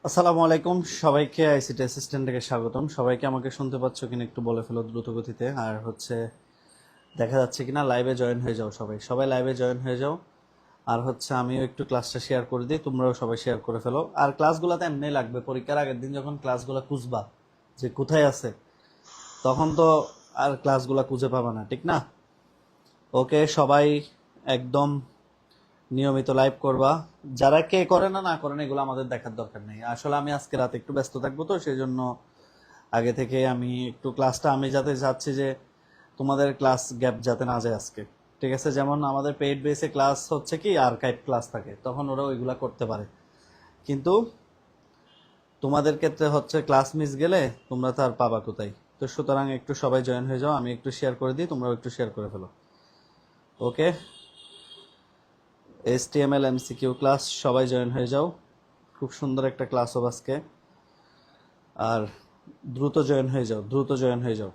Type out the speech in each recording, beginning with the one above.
আসসালামু আলাইকুম, সবাইকে আইসিটি অ্যাসিস্ট্যান্ট থেকে স্বাগতম। সবাইকে আমাকে শুনতে পাচ্ছ কিনা একটু বলে ফেলো দ্রুত গতিতে। আর দেখা যাচ্ছে কিনা লাইভে জয়েন হয়ে যাও, সবাই সবাই লাইভে জয়েন হয়ে যাও। আর আমিও একটু ক্লাসটা শেয়ার করে দিই, তোমরাও সবাই শেয়ার করে ফেলো। আর ক্লাসগুলোতে এমনি লাগবে, পরীক্ষার আগের দিন যখন ক্লাসগুলো খুঁজবা যে কোথায় আছে, তখন তো আর ক্লাসগুলো খুঁজে পাবা না, ঠিক না? ওকে, সবাই একদম নিয়মিত লাইভ করবা। যারা কে করে না না করেন এগুলো আমাদের দেখার দরকার নেই। আসলে আমি আজকে রাতে একটু ব্যস্ত থাকবো, তো সেই জন্য আগে থেকে আমি একটু ক্লাসটা আমি যাতে চাচ্ছি যে তোমাদের ক্লাস গ্যাপ যাতে না যায় আজকে, ঠিক আছে? যেমন আমাদের পেইড বেসে ক্লাস হচ্ছে কি আর্কাইভ ক্লাস থাকে, তখন ওরা ওইগুলা করতে পারে, কিন্তু তোমাদের ক্ষেত্রে ক্লাস মিস গেলে তোমরা তো আর পাবা কোথায়। তো সুতরাং একটু সবাই জয়েন হয়ে যাও, আমি একটু শেয়ার করে দিই, তোমরাও একটু শেয়ার করে ফেলো। ওকে, HTML MCQ ক্লাস, সবাই জয়েন হয়ে যাও। খুব সুন্দর একটা ক্লাস হবে আজকে। আর দ্রুত জয়েন হয়ে যাও, দ্রুত জয়েন হয়ে যাও।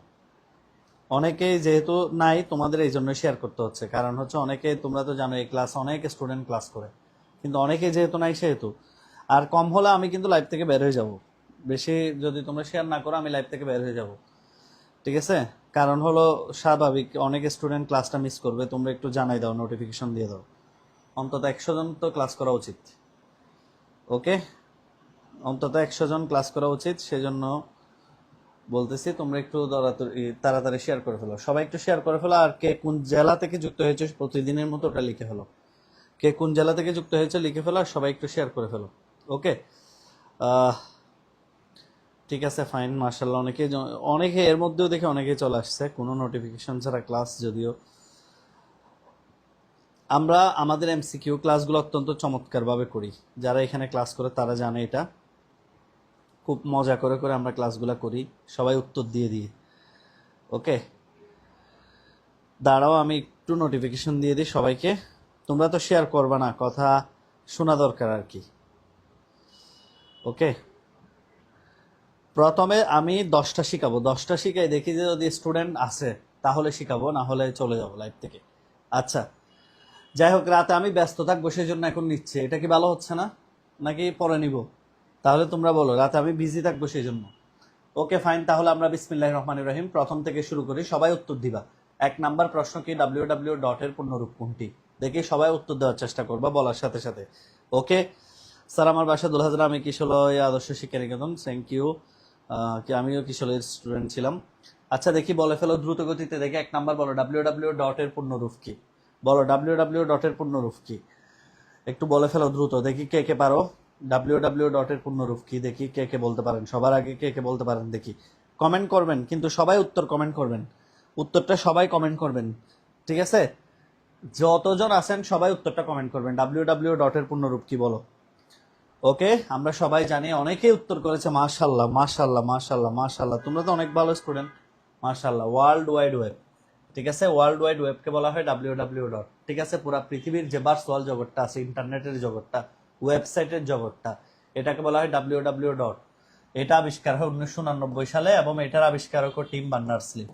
অনেকেই যেহেতু নাই, তোমাদের এই জন্য শেয়ার করতে হচ্ছে, কারণ অনেকে, তোমরা তো জানো এই ক্লাস অনেক স্টুডেন্ট ক্লাস করে, কিন্তু অনেকে যেহেতু নাই সেহেতু। আর কম হলে আমি কিন্তু লাইভ থেকে বের হয়ে যাব, বেশি যদি তোমরা শেয়ার না করো আমি লাইভ থেকে বের হয়ে যাব, ঠিক আছে? কারণ স্বাভাবিক, অনেক স্টুডেন্ট ক্লাসটা মিস করবে, তোমরা একটু জানাই দাও, নোটিফিকেশন দিয়ে দাও। অন্তত 100 জন তো ক্লাস করা উচিত। ওকে, অন্তত 100 জন ক্লাস করা উচিত, সেজন্য বলতেছি তোমরা একটু তাড়াতাড়ি শেয়ার করে ফেলো, সবাই একটু শেয়ার করে ফেলো। আর কে কোন জেলা থেকে যুক্ত হয়েছে প্রতিদিনের মতো ওটা লিখে ফেলো, কে কোন জেলা থেকে যুক্ত হয়েছে লিখে ফেলো, আর সবাই একটু শেয়ার করে ফেলো। ওকে, ঠিক আছে, ফাইন, মার্শাল্লাহ। অনেকে এর মধ্যেও দেখে অনেকে চলে আসছে কোনো নোটিফিকেশন ছাড়া ক্লাস। যদিও আমরা আমাদের MCQ ক্লাসগুলো অত্যন্ত চমৎকারভাবে করি, যারা এখানে ক্লাস করে তারা জানে এটা। খুব মজা করে করে আমরা ক্লাসগুলো করি, সবাই উত্তর দিয়ে দিয়ে। ওকে, দাঁড়াও আমি একটু নোটিফিকেশন দিয়ে দিই সবাইকে। তোমরা তো শেয়ার করবে না, কথা শোনা দরকার আর কি। ওকে, প্রথমে আমি 10টা শিখাবো, 10টা শিখাই, দেখি যে যদি স্টুডেন্ট আছে তাহলে শিখাবো, না হলে চলে যাবো লাইভ থেকে। আচ্ছা, যাই হোক, রাতে আমি ব্যস্ত থাকবো সেই জন্য এখন নিচ্ছে, এটা কি ভালো হচ্ছে না নাকি পরে নিব? তাহলে তোমরা বলো, রাতে আমি বিজি থাকবো সেই জন্য। ওকে, ফাইন, তাহলে আমরা বিসমিল্লাহির রহমানির রহিম প্রথম থেকে শুরু করি। সবাই উত্তর দিবা। 1 নাম্বার প্রশ্ন কি, ডাব্লিউ ডটের পূর্ণরূপ কোনটি? দেখি সবাই উত্তর দেওয়ার চেষ্টা করবা বলার সাথে সাথে। ওকে, স্যার আমার বাসা দুলহাজারা, আমি কিশোলয় আদর্শ শিক্ষা নিকেতন। Thank you. কি আমিও কিশোরের স্টুডেন্ট ছিলাম। আচ্ছা, দেখি বলে ফেলো দ্রুত গতিতে। দেখি 1 নাম্বার বলো, ডাব্লিউ ডটের পূর্ণরূপ কি? বলো ডাব্লিউ ডটের পূর্ণরূপ কি? একটু বলে ফেলো দ্রুত, দেখি কে কে পারো। ডাব্লিউ ডটের পূর্ণরূপ কি, দেখি কে কে বলতে পারেন। সবার আগে কে কে বলতে পারেন দেখি। কমেন্ট করবেন, কিন্তু সবাই উত্তর কমেন্ট করবেন, উত্তরটা সবাই কমেন্ট করবেন, ঠিক আছে? যতজন আছেন সবাই উত্তরটা কমেন্ট করবেন। ডাব্লিউ ডটের পূর্ণরূপ কি বলো। ওকে, আমরা সবাই জানি, অনেকেই উত্তর করেছে। মাশাল্লাহ মাশাল্লাহ মাশাল্লাহ মাশাল্লাহ, তোমরা তো অনেক ভালো স্টুডেন্ট, মাশাল্লাহ। ওয়ার্ল্ড ওয়াইড ওয়েব, ঠিক আছে, ওয়ার্ল্ড ওয়াইড ওয়েবকে বলা হয় ডাব্লিউ ডট, ঠিক আছে? পুরা পৃথিবীর যে ভার্চুয়াল জগৎটা আছে, ইন্টারনেটের জগৎটা, ওয়েবসাইটের জগৎটা, এটাকে বলা হয় ডাব্লিউ ডট। এটা আবিষ্কার হয় 1999 সালে, এবং এটার আবিষ্কারক টিম বার্নার্স-লি।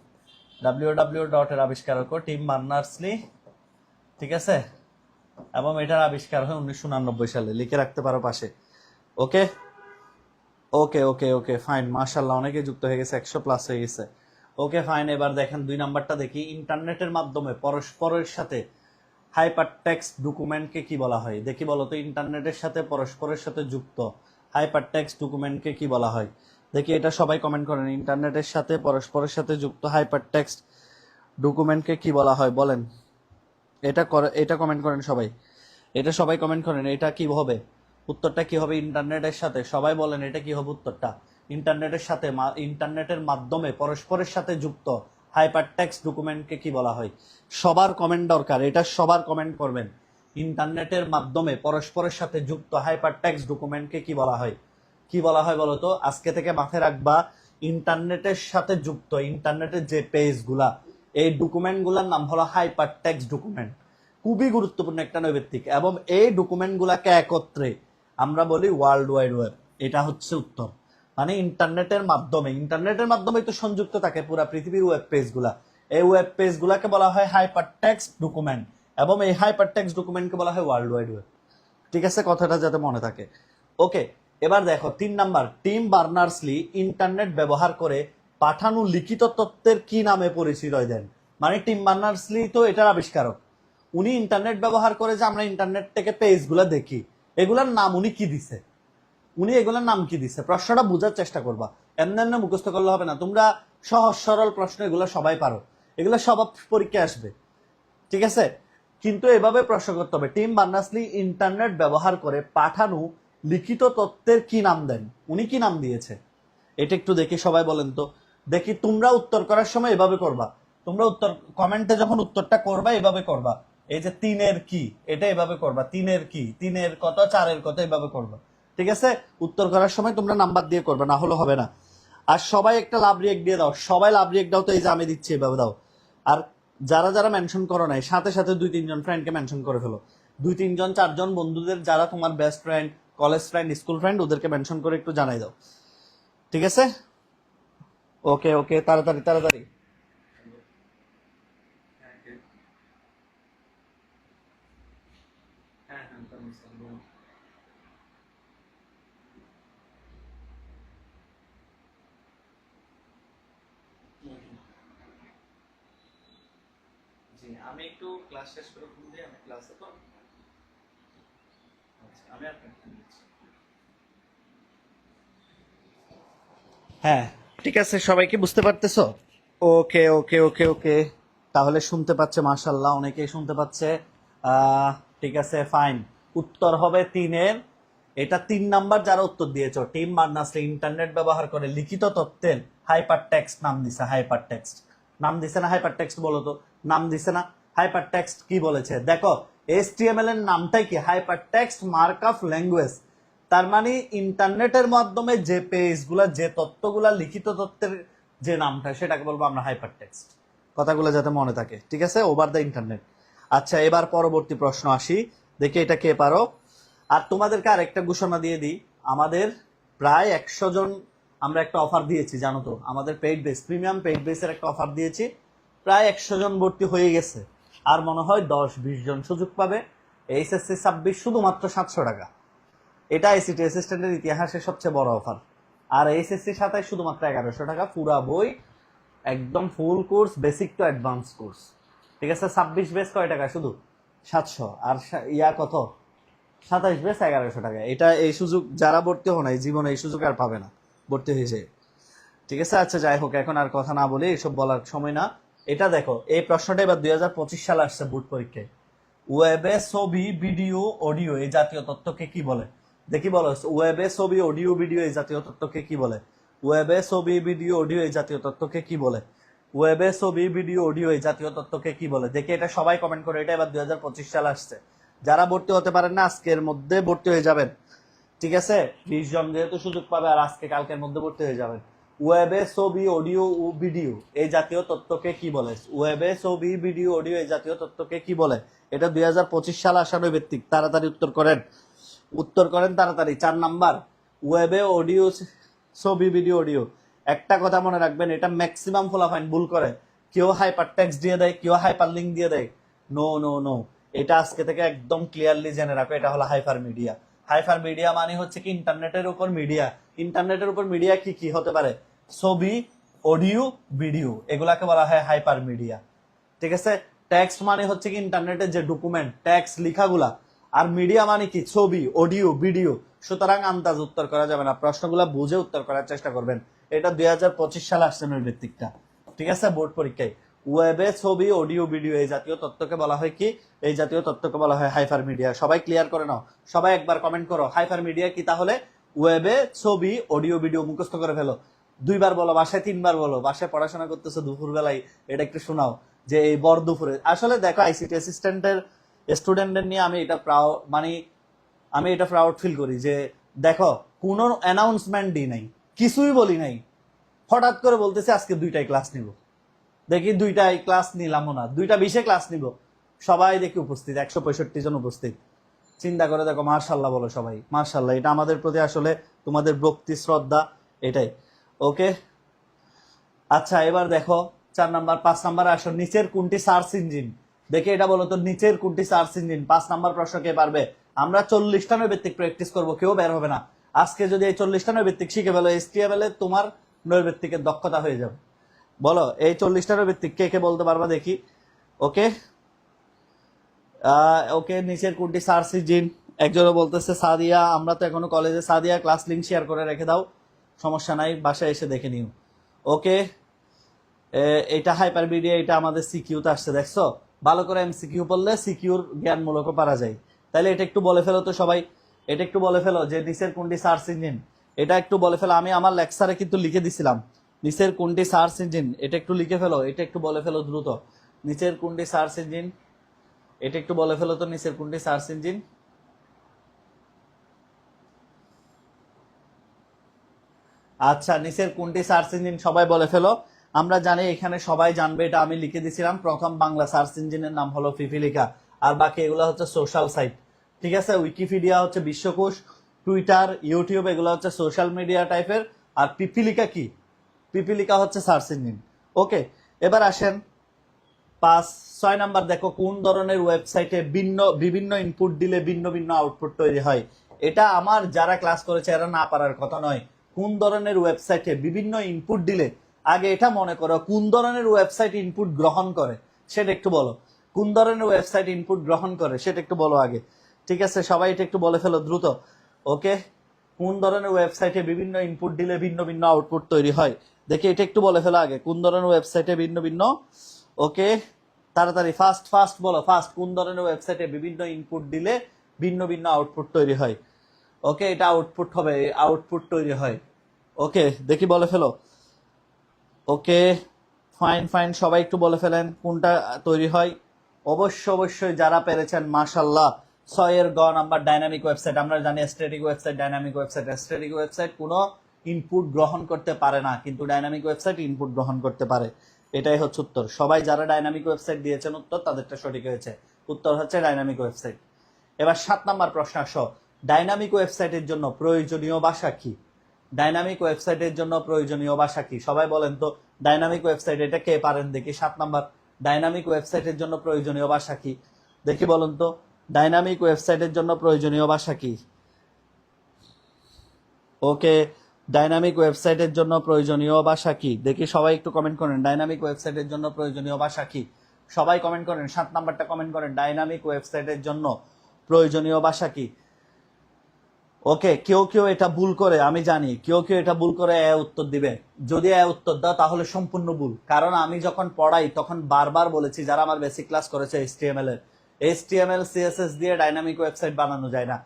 ডাব্লিউ ডট এর আবিষ্কারক টিম বার্নার্স-লি, ঠিক আছে? এবং এটার আবিষ্কার হয় 1999 সালে, লিখে রাখতে পারো পাশে। ওকে ওকে ওকে ওকে, ফাইন, মাশাল্লাহ, অনেকে যুক্ত হয়ে গেছে, 100+ হয়ে গেছে। ওকে, ফাইন, এবার দেখেন 2 নাম্বারটা দেখি। ইন্টারনেটের মাধ্যমে পরস্পরের সাথে হাইপার টেক্সট ডকুমেন্টকে কি বলা হয়? দেখি বলো তো, ইন্টারনেটের সাথে পরস্পরের সাথে যুক্ত হাইপার টেক্সট ডকুমেন্টকে কি বলা হয়? দেখি এটা সবাই কমেন্ট করেন, ইন্টারনেটের সাথে পরস্পরের সাথে যুক্ত হাইপার টেক্সট ডকুমেন্টকে কি বলা হয় বলেন। এটা কমেন্ট করেন সবাই, এটা সবাই কমেন্ট করেন, এটা কি হবে? উত্তরটা কি হবে ইন্টারনেটের সাথে? সবাই বলেন এটা কি হবে উত্তরটা। ইন্টারনেটের সাথে, ইন্টারনেটের মাধ্যমে পরস্পরের সাথে যুক্ত হাইপার টেক্সট ডকুমেন্টকে কি বলা হয়? সবার কমেন্ট দরকার, এটা সবার কমেন্ট করবেন। ইন্টারনেটের মাধ্যমে পরস্পরের সাথে যুক্ত হাইপার টেক্সট ডকুমেন্টকে কি বলা হয়? কি বলা হয় বলো তো? আজকে থেকে মাথায় রাখবা, ইন্টারনেটের সাথে যুক্ত ইন্টারনেটের যে পেজগুলা, এই ডকুমেন্টগুলোর নাম হলো হাইপার টেক্সট ডকুমেন্ট। খুবই গুরুত্বপূর্ণ একটা নৈবেত্তিক, এবং এই ডকুমেন্টগুলোকে একত্রে আমরা বলি ওয়ার্ল্ড ওয়াইড ওয়েব। এটা হচ্ছে উত্তর। মানে ইন্টারনেটের মাধ্যমে তো সংযুক্ত থাকে পুরো পৃথিবীর ওয়েব পেজগুলা। এই ওয়েব পেজগুলোকে বলা হয় হাইপার টেক্সট ডকুমেন্ট, এবং এই হাইপার টেক্সট ডকুমেন্টকে বলা হয় ওয়ার্ল্ড ওয়াইড ওয়েব। ঠিক আছে, কথাটা যাতে মনে থাকে। ওকে, এবার দেখো 3 নাম্বার, টিম বার্নার্স-লি ইন্টারনেট ব্যবহার করে পাঠানো লিখিত তথ্যের কি নামে পরিচয় দেন? মানে টিম বার্নার্স-লি তো এটার আবিষ্কারক, উনি ইন্টারনেট ব্যবহার করে যে আমরা ইন্টারনেট থেকে পেজগুলো দেখি, এগুলার নাম উনি কি দিছে? উনি এগুলোর নাম কি দিছে? প্রশ্নটা বোঝার চেষ্টা করবা, এমনি এমনি মুখস্থ করলে হবে না। তোমরা সহজ সরল প্রশ্ন এগুলো সবাই পারো, এগুলো সব পরীক্ষায় আসবে, ঠিক আছে? কিন্তু এভাবে প্রশ্ন করতে হবে, টিম বার্নার্স-লি ইন্টারনেট ব্যবহার করে পাঠানো লিখিত তথ্যের কি নাম দেন? উনি কি নাম দিয়েছে? এটা একটু দেখি, সবাই বলেন তো দেখি। তোমরা উত্তর করার সময় এভাবে করবা, তোমরা উত্তর কমেন্টে যখন উত্তরটা করবা এভাবে করবা, এই যে 3-এর কি, এটা এভাবে করবা, 3-এর কি, 3-এর কত, 4-এর কত, এভাবে করবা, ঠিক আছে? উত্তর করার সময় তোমরা নাম্বার দিয়ে করবে, না হলে হবে না। আর সবাই একটা লাভ রিয়েক্ট দিয়ে দাও, সবাই লাভ রিয়েক্ট দাও, তো এই যে আমি দিচ্ছি এভাবে দাও। আর যারা যারা মেনশন করো নাই, সাথে সাথে 2-3 জন ফ্রেন্ডকে মেনশন করে ফেলো, 2-3 জন 4 জন বন্ধুদের, যারা তোমার best friend, college friend, school friend, ওদেরকে মেনশন করে একটু জানাই দাও, ঠিক আছে? ওকে ওকে, তাড়াতাড়ি তাড়াতাড়ি। জি, আমি একটু ক্লাস শেষ করে ফোন দিই, আমি ক্লাসে তো। আচ্ছা, আমি আর ফোন দিচ্ছি। হ্যাঁ, ঠিক আছে, সবাই কি বুঝতে পারতেছো? ওকে ওকে ওকে ওকে, তাহলে শুনতে পাচ্ছে, মাশাল্লাহ, অনেকেই শুনতে পাচ্ছে। ঠিক আছে, ফাইন। উত্তর হবে 3-এর, এটা 3 নাম্বার যারা উত্তর দিয়েছো, টিম বার্নার্স-লি ইন্টারনেট ব্যবহার করে লিখিত তথ্যের হাইপার টেক্সট নাম দিছে, হাইপার টেক্সট নাম দিছে না? হাইপার টেক্সট বলো তো, নাম দিছে না? হাইপার টেক্সট কি বলেছে দেখো, HTML এর নামটাই কি? Hyper text markup language. তার মানে ইন্টারনেটের মাধ্যমে যে পেজগুলা, যে তথ্যগুলা, লিখিত তথ্যের যে নামটা, সেটাকে বলবো আমরা হাইপার টেক্সট। কথাগুলো যাতে মনে থাকে, ঠিক আছে? Over the internet. আচ্ছা, এবার পরবর্তী প্রশ্ন আসি, দেখি এটা কে পারো। আর তোমাদেরকে আর একটা ঘোষণা দিয়ে দিই, আমাদের প্রায় 100 জন আমরা একটা অফার দিয়েছি, জানো তো? আমাদের পেইড বেস, প্রিমিয়াম পেইড বেসের একটা অফার দিয়েছি, প্রায় 100 জন ভর্তি হয়ে গেছে। আর মনে হয় 10-20 জন সুযোগ পাবে। এইচএসসি 26 শুধুমাত্র 700 টাকা। এটা আইসিটি অ্যাসিস্ট্যান্টের ইতিহাসে সবচেয়ে বড় অফার। আর এইচএসসি 27 শুধুমাত্র 1100 টাকা, পুরা বই, একদম full course, basic to advance course, ঠিক আছে? 26 বেস কয় টাকা? শুধু 700। আর ইয়া কত? 27 বেস 1100 টাকা। এটা, এই সুযোগ যারা ভর্তি হো নাই, জীবনে এই সুযোগ আর পাবে না, ভর্তি হয়েছে, ঠিক আছে? আচ্ছা, যাই হোক, এখন আর কথা না বলে, এসব বলার সময় না। এটা দেখো, এই প্রশ্নটা এবার 2025 সালে আসছে বোর্ড পরীক্ষায়। ওয়েবে ছবি, ভিডিও, অডিও এই জাতীয় তথ্যকে কি বলে? দেখি বলো, ওয়েবে ছবি, অডিও, ভিডিও এই জাতীয় তথ্যকে কি বলে? ওয়েবে ছবি, ভিডিও, অডিও এই জাতীয় তথ্যকে কি বলে? ওয়েবে ছবি, ভিডিও, অডিও এই জাতীয় তথ্যকে কি বলে? দেখি এটা সবাই কমেন্ট করে। এটা এবার 2025 সালে আসছে। যারা ভর্তি হতে পারেন না, আজকের মধ্যে ভর্তি হয়ে যাবেন, ঠিক আছে? 20 জন যেহেতু সুযোগ পাবে, আর আজকে কালকের মধ্যে ভর্তি হয়ে যাবেন। ওয়েবে ছবি, অডিও ও ভিডিও এই জাতীয় তথ্যকে কি বলে? ওয়েবে ছবি, ভিডিও, অডিও এই জাতীয় তথ্যকে কি বলে? এটা 2025 সাল আসানো ভিত্তিক। তাড়াতাড়ি উত্তর করেন, উত্তর করেন তাড়াতাড়ি। 4 নাম্বার, ওয়েবে অডিও, ছবি, ভিডিও, অডিও। একটা কথা মনে রাখবেন, এটা ম্যাক্সিমাম ফলাফাইন ভুল করে। কেউ হাইপার টেক্সট দিয়ে দেয়, কেউ হাইপার লিঙ্ক দিয়ে দেয়। নো নো নো, এটা আজকে থেকে একদম ক্লিয়ারলি জেনে রাখো, এটা হলো হাইপার মিডিয়া। হাইপার মিডিয়া মানে হচ্ছে কি? ইন্টারনেটের উপর মিডিয়া। ইন্টারনেটের উপর মিডিয়া কি কি হতে পারে? ছবি, অডিও, ভিডিও, এগুলাকে বলা হয় হাইপার মিডিয়া, ঠিক আছে? টেক্সট মানে হচ্ছে কি? ইন্টারনেটের যে ডকুমেন্ট, টেক্সট লেখাগুলা। আর মিডিয়া মানে কি? ছবি, অডিও, ভিডিও। সুতরাং আন্দাজ উত্তর করা যাবে না, প্রশ্নগুলা বুঝে উত্তর করার চেষ্টা করবেন। এটা 2025 সালে আসছে নৈর্ভিত্তিকটা, ঠিক আছে? বোর্ড পরীক্ষায়। ওয়েবে ছবি, অডিও, ভিডিও এই জাতীয় তথ্যকে বলা হয় কি? এই জাতীয় তথ্যকে বলা হয় হাইপার মিডিয়া। সবাই ক্লিয়ার করে নাও, সবাই একবার কমেন্ট করো, হাইপার মিডিয়া কি তাহলে? ওয়েবে ছবি, অডিও, ভিডিও মুখস্থ করে ফেলো। 2 বার বলো, বাসায় 3 বার বলো, বাসায় পড়াশোনা করতেছো দুপুর বেলায়, এটা একটু শোনাও, যে এই বর দুপুরে। আসলে দেখো, আইসিটি অ্যাসিস্ট্যান্টের স্টুডেন্টদের নিয়ে আমি এটা মানে আমি এটা প্রাউড ফিল করি যে দেখো, কোনো অ্যানাউন্সমেন্ট দিই নাই, কিছুই বলি নাই, হঠাৎ করে বলতেছে আজকে 2টায় ক্লাস নিব। দেখি 2টায় ক্লাস নিলামও না, 2টা 20-এ ক্লাস নিব, সবাই দেখি উপস্থিত, 165 জন উপস্থিত। চিন্তা করে দেখো, মার্শাল্লাহ বলো সবাই, মার্শাল্লাহ। এটা আমাদের প্রতি আসলে তোমাদের ভক্তি, শ্রদ্ধা, এটাই। ওকে, আচ্ছা, এবার দেখো 4 নাম্বার, 5 নাম্বার আসো, নিচের কোনটি সার্চ ইঞ্জিন? দেখে এটা বলো তো, নিচের কোনটি সার্চ ইঞ্জিন? 5 নাম্বার প্রশ্ন কে পারবে? আমরা 40টা নৈর্ভিত্তিক প্র্যাকটিস করবো, কেউ বের হবে না। আজকে যদি এই 40টা নৈর্ব্যক্তিক শিখে ফেলো, HTML এ তোমার নৈর্ব্যক্তিকের দক্ষতা হয়ে যাবে। বলো এই 40টা নৈর্ব্যক্তিক কে কে বলতে পারবা দেখি। ওকে ওকে, নিচের কোনটি সার্চ ইঞ্জিন? একজনও বলতেছে সাদিয়া, আমরা তো এখনো কলেজে। সাদিয়া ক্লাস লিংক শেয়ার করে রেখে দাও, সমস্যা নাই, বাসায় এসে দেখে নিও। ওকে, এটা হাইপারমিডিয়া, এটা আমাদের সিকিউতে আসছে, দেখছো? ভালো করে MCQ পড়লে সিকিউর জ্ঞানমূলকও পারা যায়। তাহলে এটা একটু বলে ফেলো তো সবাই, এটা একটু বলে ফেলো যে নিচের কোনটি সার্চ ইঞ্জিন, এটা একটু বলে ফেলো। আমি আমার লেকচারে কিন্তু লিখে দিছিলাম নিচের কোনটি সার্চ ইঞ্জিন, এটা একটু লিখে ফেলো, এটা একটু বলে ফেলো দ্রুত। নিচের কোনটি সার্চ ইঞ্জিন, এটা একটু বলে ফেলো তো, নিচের কোনটি সার্চ ইঞ্জিন। আচ্ছা, নিচের কোনটি সার্চ ইঞ্জিন সবাই বলে ফেলো। আমরা জানি এখানে সবাই জানবে, এটা আমি লিখে দিছিলাম। প্রথম বাংলা সার্চ ইঞ্জিনের নাম হলো পিপিলিকা, আর বাকি এগুলো হচ্ছে সোশ্যাল সাইট। ঠিক আছে, উইকিপিডিয়া হচ্ছে বিশ্বকোষ, টুইটার, ইউটিউব এগুলো হচ্ছে সোশ্যাল মিডিয়া টাইপের। আর পিপিলিকা কি? পিপিলিকা হচ্ছে সার্চ ইঞ্জিন। ওকে, এবার আসেন 6 নাম্বার দেখো, কোন ধরনের ওয়েবসাইটে বিভিন্ন ইনপুট দিলে ভিন্ন ভিন্ন আউটপুট তৈরি হয়? এটা আমার যারা ক্লাস করেছে এরা না পারার কথা নয়। কোন ধরনের ওয়েবসাইটে বিভিন্ন ইনপুট দিলে, আগে এটা মনে করো কোন ধরনের ওয়েবসাইট ইনপুট গ্রহণ করে সেটা একটু বলো। কোন ধরনের ওয়েবসাইট ইনপুট গ্রহণ করে সেটা একটু বলো আগে। ঠিক আছে, সবাই এটা একটু বলে ফেলো দ্রুত। ওকে, কোন ধরনের ওয়েবসাইটে বিভিন্ন ইনপুট দিলে ভিন্ন ভিন্ন আউটপুট তৈরি হয়? দেখি এটা একটু বলে ফেলো আগে, কোন ধরনের ওয়েবসাইটে ভিন্ন ভিন্ন। ওকে, তাড়াতাড়ি ফাস্ট ফাস্ট বলো, ফাস্ট। কোন ধরনের ওয়েবসাইটে বিভিন্ন ইনপুট দিলে ভিন্ন ভিন্ন আউটপুট তৈরি হয়? ওকে, এটা আউটপুট হবে, আউটপুট তৈরি হয়। ওকে, দেখি বলে ফেলো। ওকে, ফাইন ফাইন, সবাই একটু বলে ফেলেন কোনটা তৈরি হয়। অবশ্যই যারা পেরেছেন মাশাল্লাহ। 6 নাম্বার ডাইনামিক ওয়েবসাইট। আমরা জানি static website, dynamic website. Static website কোনো ইনপুট গ্রহণ করতে পারে না, কিন্তু ডাইনামিক ওয়েবসাইট ইনপুট গ্রহণ করতে পারে। এটাই হচ্ছে উত্তর। সবাই যারা ডাইনামিক ওয়েবসাইট দিয়েছেন উত্তর, তাদেরটা সঠিক হয়েছে। উত্তর হচ্ছে ডাইনামিক ওয়েবসাইট। এবার 7 নাম্বার প্রশ্ন আসো, ডাইনামিক ওয়েবসাইটের জন্য প্রয়োজনীয় ভাষা কি? ডাইনামিক ওয়েবসাইটের জন্য প্রয়োজনীয় ভাষা কি? সবাই বলেন তো, ডাইনামিক ওয়েবসাইট এটা কে পারেন দেখি। 7 নাম্বার, ডাইনামিক ওয়েবসাইটের জন্য প্রয়োজনীয় ভাষা কি? দেখি বলুন তো, ডাইনামিক ওয়েবসাইটের জন্য প্রয়োজনীয় ভাষা কি? ওকে, ডাইনামিক ওয়েবসাইটের জন্য প্রয়োজনীয় ভাষা কি? দেখি সবাই একটু কমেন্ট করেন, ডাইনামিক ওয়েবসাইটের জন্য প্রয়োজনীয় ভাষা কি? সবাই কমেন্ট করেন, 7 নাম্বারটা কমেন্ট করেন, ডাইনামিক ওয়েবসাইটের জন্য প্রয়োজনীয় ভাষা কি? ওকে, কেউ এটা ভুল করে, আমি জানি কেউ এটা ভুল করে উত্তর দিবে। যদি উত্তর দাও তাহলে সম্পূর্ণ ভুল, কারণ আমি যখন পড়াই তখন বারবার বলেছি, যারা আমার বেসিক ক্লাস করেছে HTML এর, HTML CSS দিয়ে ডাইনামিক ওয়েবসাইট বানানো যায় না।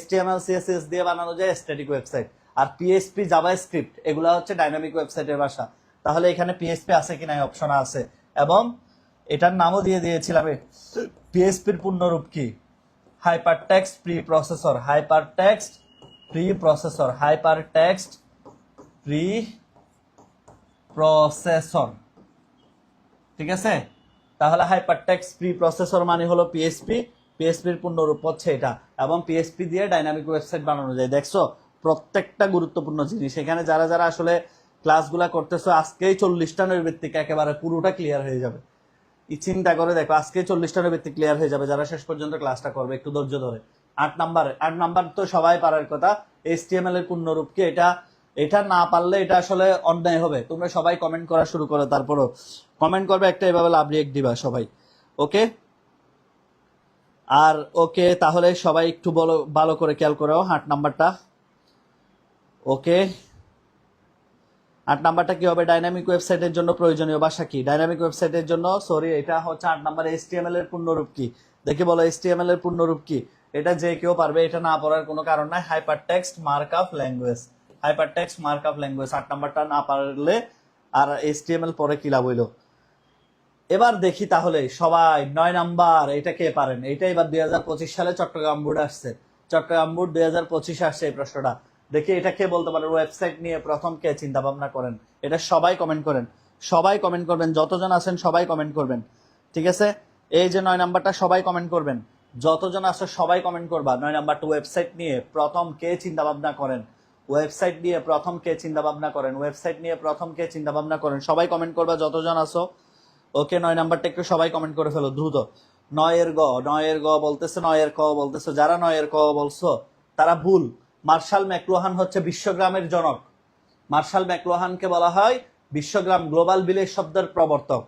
HTML CSS দিয়ে বানানো যায় স্ট্যাটিক ওয়েবসাইট। আর PHP জাভাস্ক্রিপ্ট এগুলো হচ্ছে ডাইনামিক ওয়েবসাইটের ভাষা। তাহলে এখানে PHP আছে কিনা অপশন আছে, এবং এটার নামও দিয়ে দিয়েছিলাম। PHP-র পূর্ণরূপ কি? Hypertext pre processor. Hypertext pre processor. Hypertext pre processor. ঠিক আছে, তাহলে হাইপারটেক্সট প্রি প্রসেসর মানে হলো PHP। PHP-র পূর্ণরূপ হচ্ছে এটা, এবং PHP দিয়ে ডাইনামিক ওয়েবসাইট বানানো যায়। দেখছো, প্রত্যেকটা গুরুত্বপূর্ণ জিনিস এখানে। যারা যারা আসলে ক্লাসগুলা করতেছো, আজকেই 40টা নৈর্ব্যক্তিক একেবারে পুরোটা ক্লিয়ার হয়ে যাবে। চিন্তা করে দেখো, আজকে 40টার ভিত্তি ক্লিয়ার হয়ে যাবে যারা শেষ পর্যন্ত ক্লাসটা করবে একটু ধৈর্য ধরে। 8 নাম্বার তো সবাই পারার কথা। HTML এর পূর্ণরূপ কি? এটা না পারলে এটা আসলে অন্যায় হবে। তোমরা সবাই কমেন্ট করা শুরু করো, তারপরও কমেন্ট করবে একটা, এভাবে লাভ রিয়েক্ট দিবা সবাই। ওকে, আর ওকে, তাহলে সবাই একটু ভালো করে খেয়াল করো 8 নাম্বারটা। ওকে, 8 নাম্বারটা কি হবে? ডাইনামিক ওয়েবসাইটের জন্য প্রয়োজনীয় ভাষা কি? ডাইনামিক ওয়েবসাইটের জন্য, সরি, এটা হচ্ছে 8 নাম্বার। HTML এর পূর্ণরূপ কি? দেখি বলো, HTML এর পূর্ণরূপ কি? এটা যে কেউ পারবে, এটা না পড়ার কোনো কারণ নাই। Hypertext markup language. Hypertext markup language. 8 নাম্বারটা না পারলে আর HTML পরে কি লাভ হইলো? এবার দেখি তাহলে সবাই 9 নাম্বার, এটা কে পারেন? এটা এবার 2025 সালে চট্টগ্রাম বোর্ড আসছে। চট্টগ্রাম বোর্ড 2025 আসছে এই প্রশ্নটা। দেখি এটা কে বলতে পারে, ওয়েবসাইট নিয়ে প্রথম কে চিন্তা ভাবনা করেন? এটা সবাই কমেন্ট করেন, সবাই কমেন্ট করবেন, যতজন আছেন সবাই কমেন্ট করবেন। ঠিক আছে, এই যে 9 নাম্বারটা সবাই কমেন্ট করবেন, যতজন আছে সবাই কমেন্ট করবা। 9 নাম্বারটা ওয়েবসাইট নিয়ে প্রথম কে চিন্তা ভাবনা করেন? ওয়েবসাইট নিয়ে প্রথম কে চিন্তা ভাবনা করেন? ওয়েবসাইট নিয়ে প্রথম কে চিন্তা ভাবনা করেন? সবাই কমেন্ট করবা যতজন আছো। ওকে, 9 নাম্বারটা একটু সবাই কমেন্ট করে ফেলো দ্রুত। 9 এর গ বলতেছে, 9 এর ক বলতেছো। যারা 9 এর ক বলছো তারা ভুল, মার্শাল ম্যাকলুহান হচ্ছে বিশ্বগ্রামের জনক। মার্শাল ম্যাকলুহানকে বলা হয় বিশ্বগ্রাম, গ্লোবাল ভিলেজ শব্দের প্রবর্তক।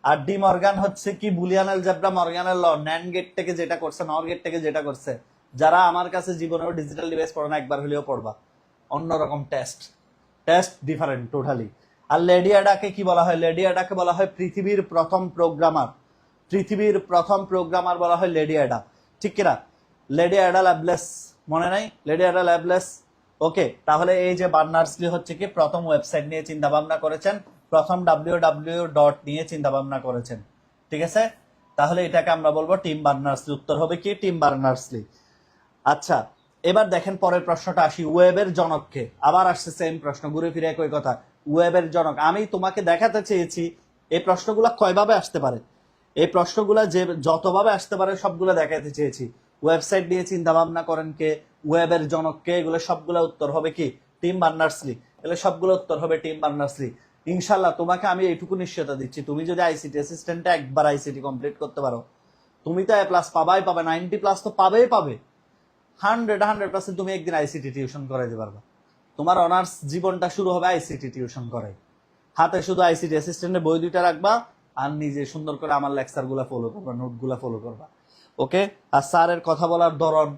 আর ডি মর্গান হচ্ছে কি বুলিয়ান অ্যালজেব্রা, মর্গানের ল, ন্যান্ড গেট থেকে যেটা করছে, নর গেট থেকে যেটা করছে। যারা আমার কাছে জীবনেও ডিজিটাল ডিভাইস পড়ে না, একবার হলেও পড়বা। অন্যরকম টেস্ট, টেস্ট ডিফারেন্ট টোটালি। আর লেডি অ্যাডাকে কি বলা হয়? লেডি অ্যাডাকে বলা হয় পৃথিবীর প্রথম প্রোগ্রামার। পৃথিবীর প্রথম প্রোগ্রামার বলা হয় লেডি অ্যাডা, ঠিক কিনা? লেডি অ্যাডা ল্যাবলেস, মনে নাই? Lady Ada ল্যাবলেস। ওকে, তাহলে এই যে বার্নার্সলি হচ্ছে কি প্রথম ওয়েবসাইট নিয়ে চিন্তা ভাবনা করেছেন, প্রথম www. নিয়ে চিন্তা ভাবনা করেছেন, ঠিক আছে? তাহলে এটাকে আমরা বলবো টিম বার্নার্সলি। উত্তর হবে কি? Team Berners-Lee. আচ্ছা, এবার দেখেন পরের প্রশ্নটা আসি। ওয়েবের জনককে, আবার আসছে সেম প্রশ্ন, ঘুরে ফিরে একই কথা। ওয়েবের জনক, আমি তোমাকে দেখাতে চেয়েছি এই প্রশ্নগুলা কয়ভাবে আসতে পারে। এই প্রশ্নগুলা যে যতভাবে আসতে পারে সবগুলো দেখাতে চেয়েছি। ওয়েবসাইট নিয়ে চিন্তা ভাবনা করেন কে, ওয়েবের জনককে, এগুলো সবগুলো উত্তর হবে কি? Team Berners-Lee. এগুলো সবগুলো উত্তর হবে টিম বার্নার্সলি। ইনশাল্লাহ তোমাকে আমি এইটুকু নিশ্চয়তা দিচ্ছি, তুমি যদি আইসিটি অ্যাসিস্ট্যান্টে একবার আইসিটি কমপ্লিট করতে পারো, তুমি তো A+ পাবাই পাবে, 90+ তো পাবেই পাবে। 100% তুমি একদিন আইসিটি টিউশন করাইতে পারবা। তোমার অনার্স জীবনটা শুরু হবে আইসিটি টিউশন করাই। হাতে শুধু আইসিটি অ্যাসিস্ট্যান্টের বই 2টা রাখবা, আর নিজে সুন্দর করে আমার লেকচার গুলা ফলো করবা, নোট গুলা ফলো করবা। ওকে? আর স্যারের কথা বলার ধরন,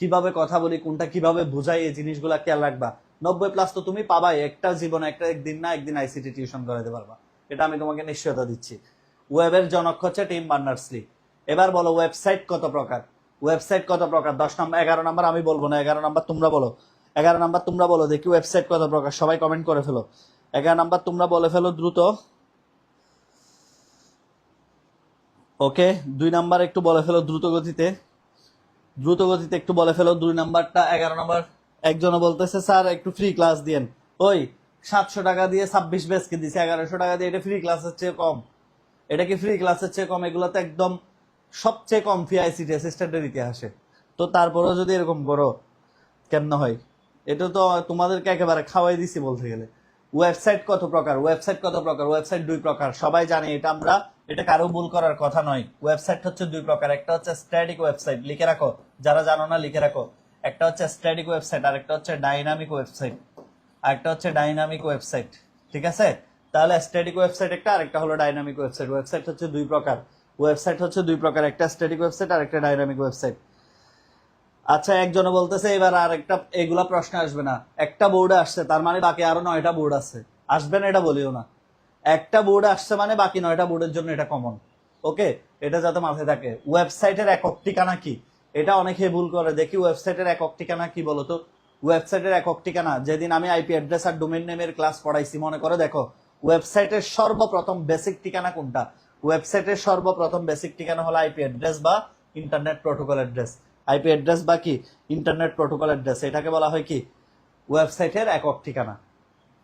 কিভাবে কথা বলি, কোনটা কিভাবে বুঝাই, এই জিনিসগুলা খেয়াল রাখবা। 90+ তো তুমি পাবাই, একটা জীবনে একটা একদিন না একদিন আইসিটি টিউশন করাইতে পারবা, এটা আমি তোমাকে নিশ্চয়তা দিচ্ছি। ওয়েবের জনক হচ্ছে টিম বার্নার্সলি। এবার বলো ওয়েবসাইট কত প্রকার? ওয়েবসাইট কত প্রকার? 10 নম্বর, 11 নম্বর আমি বলবো না, 11 নম্বর তোমরা বলো। 11 নম্বর তোমরা বলো দেখি ওয়েবসাইট কত প্রকার, সবাই কমেন্ট করে ফেলো। 11 নম্বর তোমরা বলে ফেলো দ্রুত। ওকে, 2 নাম্বার একটু বলে ফেলো দ্রুত গতিতে, দ্রুত গতিতে একটু বলে ফেলো 2 নাম্বারটা। 11 নম্বর একজনও বলতেছে স্যার একটু ফ্রি ক্লাস দিয়েন। ওই 700 টাকা দিয়ে 26 ব্যাচকে দিছে 1100 টাকা দিয়ে, এটা ফ্রি ক্লাসের চেয়ে কম? এটা কি ফ্রি ক্লাসের চেয়ে কম? এগুলো তো একদম সবচেয়ে কম ফি আইসিটি অ্যাসিস্ট্যান্টের ইতিহাসে। তো তারপরেও যদি এরকম করো কেমন হয়? এটা তো তোমাদেরকে একেবারে খাওয়াই দিছি বলতে গেলে। ওয়েবসাইট কত প্রকার? ওয়েবসাইট কত প্রকার? ওয়েবসাইট 2 প্রকার, সবাই জানে এটা, আমরা এটা কারো ভুল করার কথা নয়। ওয়েবসাইট হচ্ছে 2 প্রকার, একটা হচ্ছে স্ট্যাটিক ওয়েবসাইট, লিখে রাখো, যারা জানো না লিখে রাখো। একটা হচ্ছে স্ট্যাটিক ওয়েবসাইট, আর একটা হচ্ছে ডাইনামিক ওয়েবসাইট, আরেকটা হচ্ছে ডাইনামিক ওয়েবসাইট, ঠিক আছে? তাহলে স্ট্যাটিক ওয়েবসাইট একটা, আরেকটা হলো ডাইনামিক ওয়েবসাইট। ওয়েবসাইট হচ্ছে 2 প্রকার, ওয়েবসাইট হচ্ছে 2 প্রকার, একটা স্ট্যাটিক ওয়েবসাইট আর একটা ডাইনামিক ওয়েবসাইট। আচ্ছা, একজনে বলতেছে এবার আর একটা, এগুলা প্রশ্ন আসবে না, একটা বোর্ডে আসছে তার মানে বাকি আরো 9টা বোর্ড আছে, আসবে না এটা বলিও না। একটা বোর্ড আসছে মানে বাকি 9টা বোর্ডের জন্য এটা কমন। ওকে, এটা যাতে মাথায় থাকে। ওয়েবসাইটের একক ঠিকানা কি? এটা অনেকে ভুল করে। দেখি ওয়েবসাইটের একক ঠিকানা কি বলো তো? ওয়েবসাইটের একক ঠিকানা, যেদিন আমি আইপি অ্যাড্রেস আর ডোমেইন নেমের ক্লাস পড়াইছি মনে করে দেখো, ওয়েবসাইটের সর্বপ্রথম বেসিক ঠিকানা কোনটা? ওয়েবসাইটের সর্বপ্রথম বেসিক ঠিকানা হলো আইপি অ্যাড্রেস বা internet protocol address. IP address বা কি ইন্টারনেট প্রোটোকল অ্যাড্রেস, এটাকে বলা হয় কি? ওয়েবসাইটের একক ঠিকানা।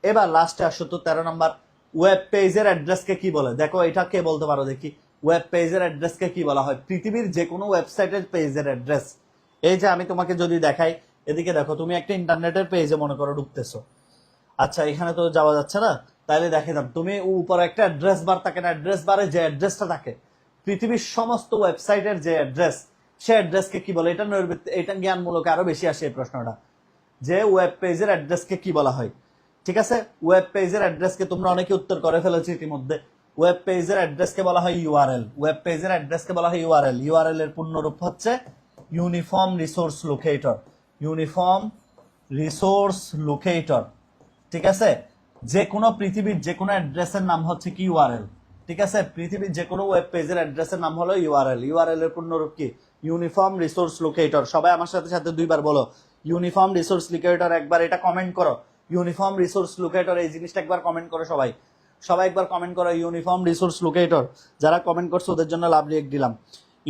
এবার লাস্টে আসো তো 13 নম্বর, ওয়েব পেজের অ্যাড্রেসকে কি বলে? দেখো এটা কে বলতে পারো দেখি, ওয়েব পেজের অ্যাড্রেসকে কি বলা হয়? পৃথিবীর যে কোনো ওয়েবসাইটের পেজের অ্যাড্রেস। এই যে আমি তোমাকে যদি দেখাই, এদিকে দেখো, তুমি একটা ইন্টারনেটের পেজে মনে করো ঢুকতেছো। আচ্ছা, এখানে তো যাওয়া যাচ্ছে না, তাহলে দেখে দাম তুমি উপরে একটা অ্যাড্রেস বার থাকে না, অ্যাড্রেস বারে যে অ্যাড্রেসটা থাকে পৃথিবীর সমস্ত ওয়েবসাইটের যে অ্যাড্রেস, সে অ্যাড্রেসকে কি বলে? এটা এটা জ্ঞানমূলক আরো বেশি আসে এই প্রশ্নটা, যে ওয়েব পেজের অ্যাড্রেসকে কি বলা হয়। ঠিক আছে, ওয়েব পেজের অ্যাড্রেসকে তোমরা অনেকে উত্তর করে ফেলেছো ইতিমধ্যে। ওয়েব পেজের অ্যাড্রেসকে বলা হয় ইউআরএল। ওয়েব পেজের অ্যাড্রেসকে বলা হয় ইউআরএল। ইউআরএল এর পূর্ণরূপ হচ্ছে uniform resource locator. Uniform resource locator, ঠিক আছে? যে কোনো পৃথিবীর যে কোনো অ্যাড্রেসের নাম হচ্ছে কি? ইউআরএল। ঠিক আছে, পৃথিবীর যে কোনো ওয়েব পেজের অ্যাড্রেসের নাম হলো ইউআরএল। ইউআরএল এর পূর্ণরূপ কি? Uniform resource locator. সবাই আমার সাথে সাথে 2বার বলো, ইউনিফর্ম রিসোর্স লোকেটর। একবার এটা কমেন্ট করো, ইউনিফর্ম রিসোর্স লোকেটর, এই জিনিসটা একবার কমেন্ট করো সবাই। সবাই একবার কমেন্ট করো ইউনিফর্ম রিসোর্স লোকেটর। যারা কমেন্ট করছো ওদের জন্য লাভ রিয়েক্ট দিলাম।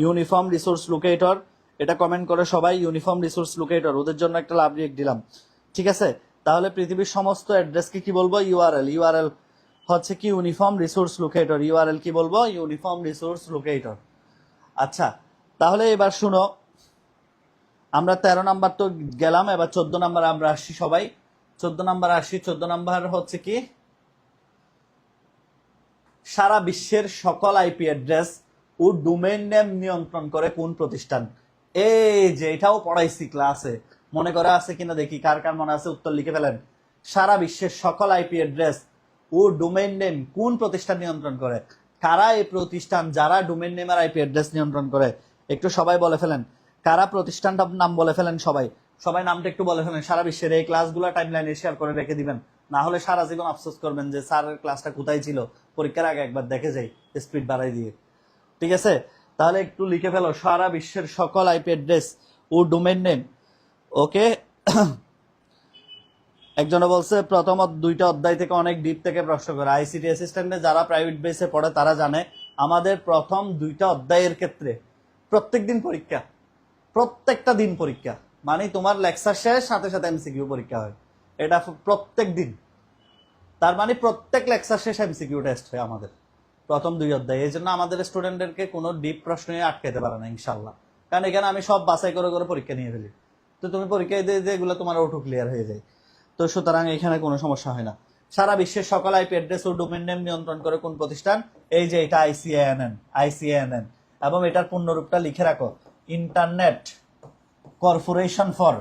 ইউনিফর্ম রিসোর্স লোকেটর, এটা কমেন্ট করে সবাই, ইউনিফর্ম রিসোর্স লোকেটর, ওদের জন্য একটা লাভ রিয়েক্ট দিলাম। ঠিক আছে, তাহলে পৃথিবীর সমস্ত অ্যাড্রেসকে কি বলবো? ইউআরএল। ইউআরএল হচ্ছে কি? Uniform resource locator. ইউআরএল কি বলবো? Uniform resource locator. আচ্ছা, তাহলে এবার শুনো, আমরা 13 নাম্বার তো গেলাম, এবার 14 নাম্বার আমরা আসছি সবাই। 14 নাম্বার আসি। 14 নাম্বার হচ্ছে কি? সারা বিশ্বের সকল আইপি অ্যাড্রেস ও ডোমেইন নেম নিয়ন্ত্রণ করে কোন প্রতিষ্ঠান? এই যে এটাও পড়াইছি ক্লাসে, মনে করা আছে কিনা দেখি, কার কার মনে আছে উত্তর লিখে ফেলেন। সারা বিশ্বের সকল আইপি অ্যাড্রেস ও ডোমেইন নেম কোন প্রতিষ্ঠান নিয়ন্ত্রণ করে? কারা এই প্রতিষ্ঠান যারা ডোমেইন নেম আর আইপি অ্যাড্রেস নিয়ন্ত্রণ করে? একটু সবাই বলে ফেলেন, কারা প্রতিষ্ঠানটার নাম বলে ফেলেন। সবাই সবাই নামটা একটু বলে ফেলেন। সারা বিশ্বের এই ক্লাসগুলো টাইমলাইনে শেয়ার করে রেখে দিবেন, না হলে সারা জীবন আফসোস করবেন যে স্যারের ক্লাসটা কোথায় ছিল, পরীক্ষার আগে একবার দেখে যাই স্পিড বাড়াই দিয়ে। ঠিক আছে, তাহলে একটু লিখে ফেলো সারা বিশ্বের সকল আইপি অ্যাড্রেস ও ডোমেইন নেম। ওকে, একজনে বলছে প্রথম দুইটা অধ্যায় থেকে অনেক ডিপ থেকে প্রশ্ন করে। আইসিটি অ্যাসিস্ট্যান্টে যারা প্রাইভেট বেসে পড়ে তারা জানে আমাদের প্রথম দুইটা অধ্যায়ের ক্ষেত্রে প্রত্যেক দিন পরীক্ষা, প্রত্যেকটা দিন পরীক্ষা। মানে তোমার লেকচার শেষ সাথে সাথে এমসিকিউ পরীক্ষা হয়, এটা প্রত্যেক দিন। তার মানে প্রত্যেক লেকচার শেষ এমসিকিউ টেস্ট হয় আমাদের প্রথম দুই অধ্যায়। এই জন্য আমাদের স্টুডেন্টদেরকে কোনো ডিপ প্রশ্ন আটকাতে পারে না ইনশাল্লাহ, কারণ এখানে আমি সব বাছাই করে করে পরীক্ষা নিয়ে ফেলি। তো তুমি পরীক্ষা দিয়ে এগুলো তোমার অটো ক্লিয়ার হয়ে যায়। তো সুতরাং এখানে কোনো সমস্যা হয় না। সারা বিশ্বের সকল আইপি অ্যাড্রেস ও ডোমেইন নেম নিয়ন্ত্রণ করে কোন প্রতিষ্ঠান? এই যে এটা আইসিএএনএন, আইসিএএনএন। এবং এটার পূর্ণরূপটা লিখে রাখো, internet corporation for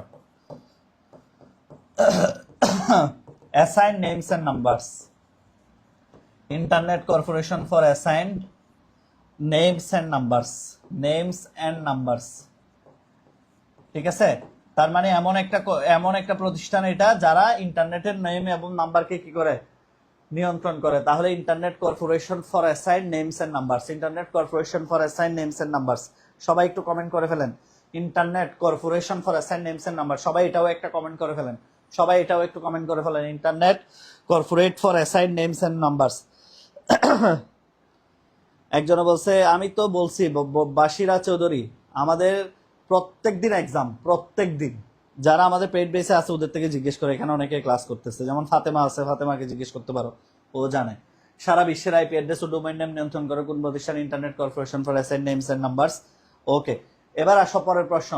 assigned names and numbers. Internet corporation for assigned names and numbers, names and numbers. ঠিক আছে, তার মানে এমন একটা প্রতিষ্ঠান এটা যারা ইন্টারনেটের নেম এবং নাম্বারকে কি করে? নিয়ন্ত্রণ করে। তাহলে internet corporation for assigned names and numbers, internet corporation for assigned names and numbers. সবাই একটু কমেন্ট করে ফেলেন, internet corporation for assigned names and number. সবাই এটাও একটা কমেন্ট করে ফেলেন, সবাই এটাও একটু কমেন্ট করে ফেলেন, internet corporate for assigned names and numbers. একজনে বলছে আমি তো বলছি বাশিরা চৌধুরী, আমাদের প্রত্যেক দিন এক্সাম, প্রত্যেক দিন। যারা আমাদের পেইড বেসে আছে ওদের থেকে জিজ্ঞেস করে, এখানে অনেকে ক্লাস করতেছে, যেমন ফাতেমা আছে, ফাতেমাকে জিজ্ঞেস করতে পারো, ও জানে। সারা বিশ্বের আইপি অ্যাড্রেস ও ডোমেইন নেম নিয়ন্ত্রণ করে কোন প্রতিষ্ঠান? Internet corporation for assigned names and numbers. Okay, এবার আসো পরের প্রশ্ন।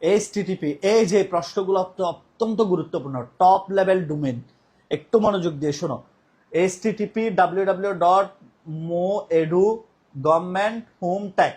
এইচটিটিপি, এই যে প্রশ্নগুলো অত্যন্ত গুরুত্বপূর্ণ, টপ লেভেল ডোমেইন। একটু মনোযোগ দিয়ে শোনো। এইচটিটিপি www.moedu.government.home.tech,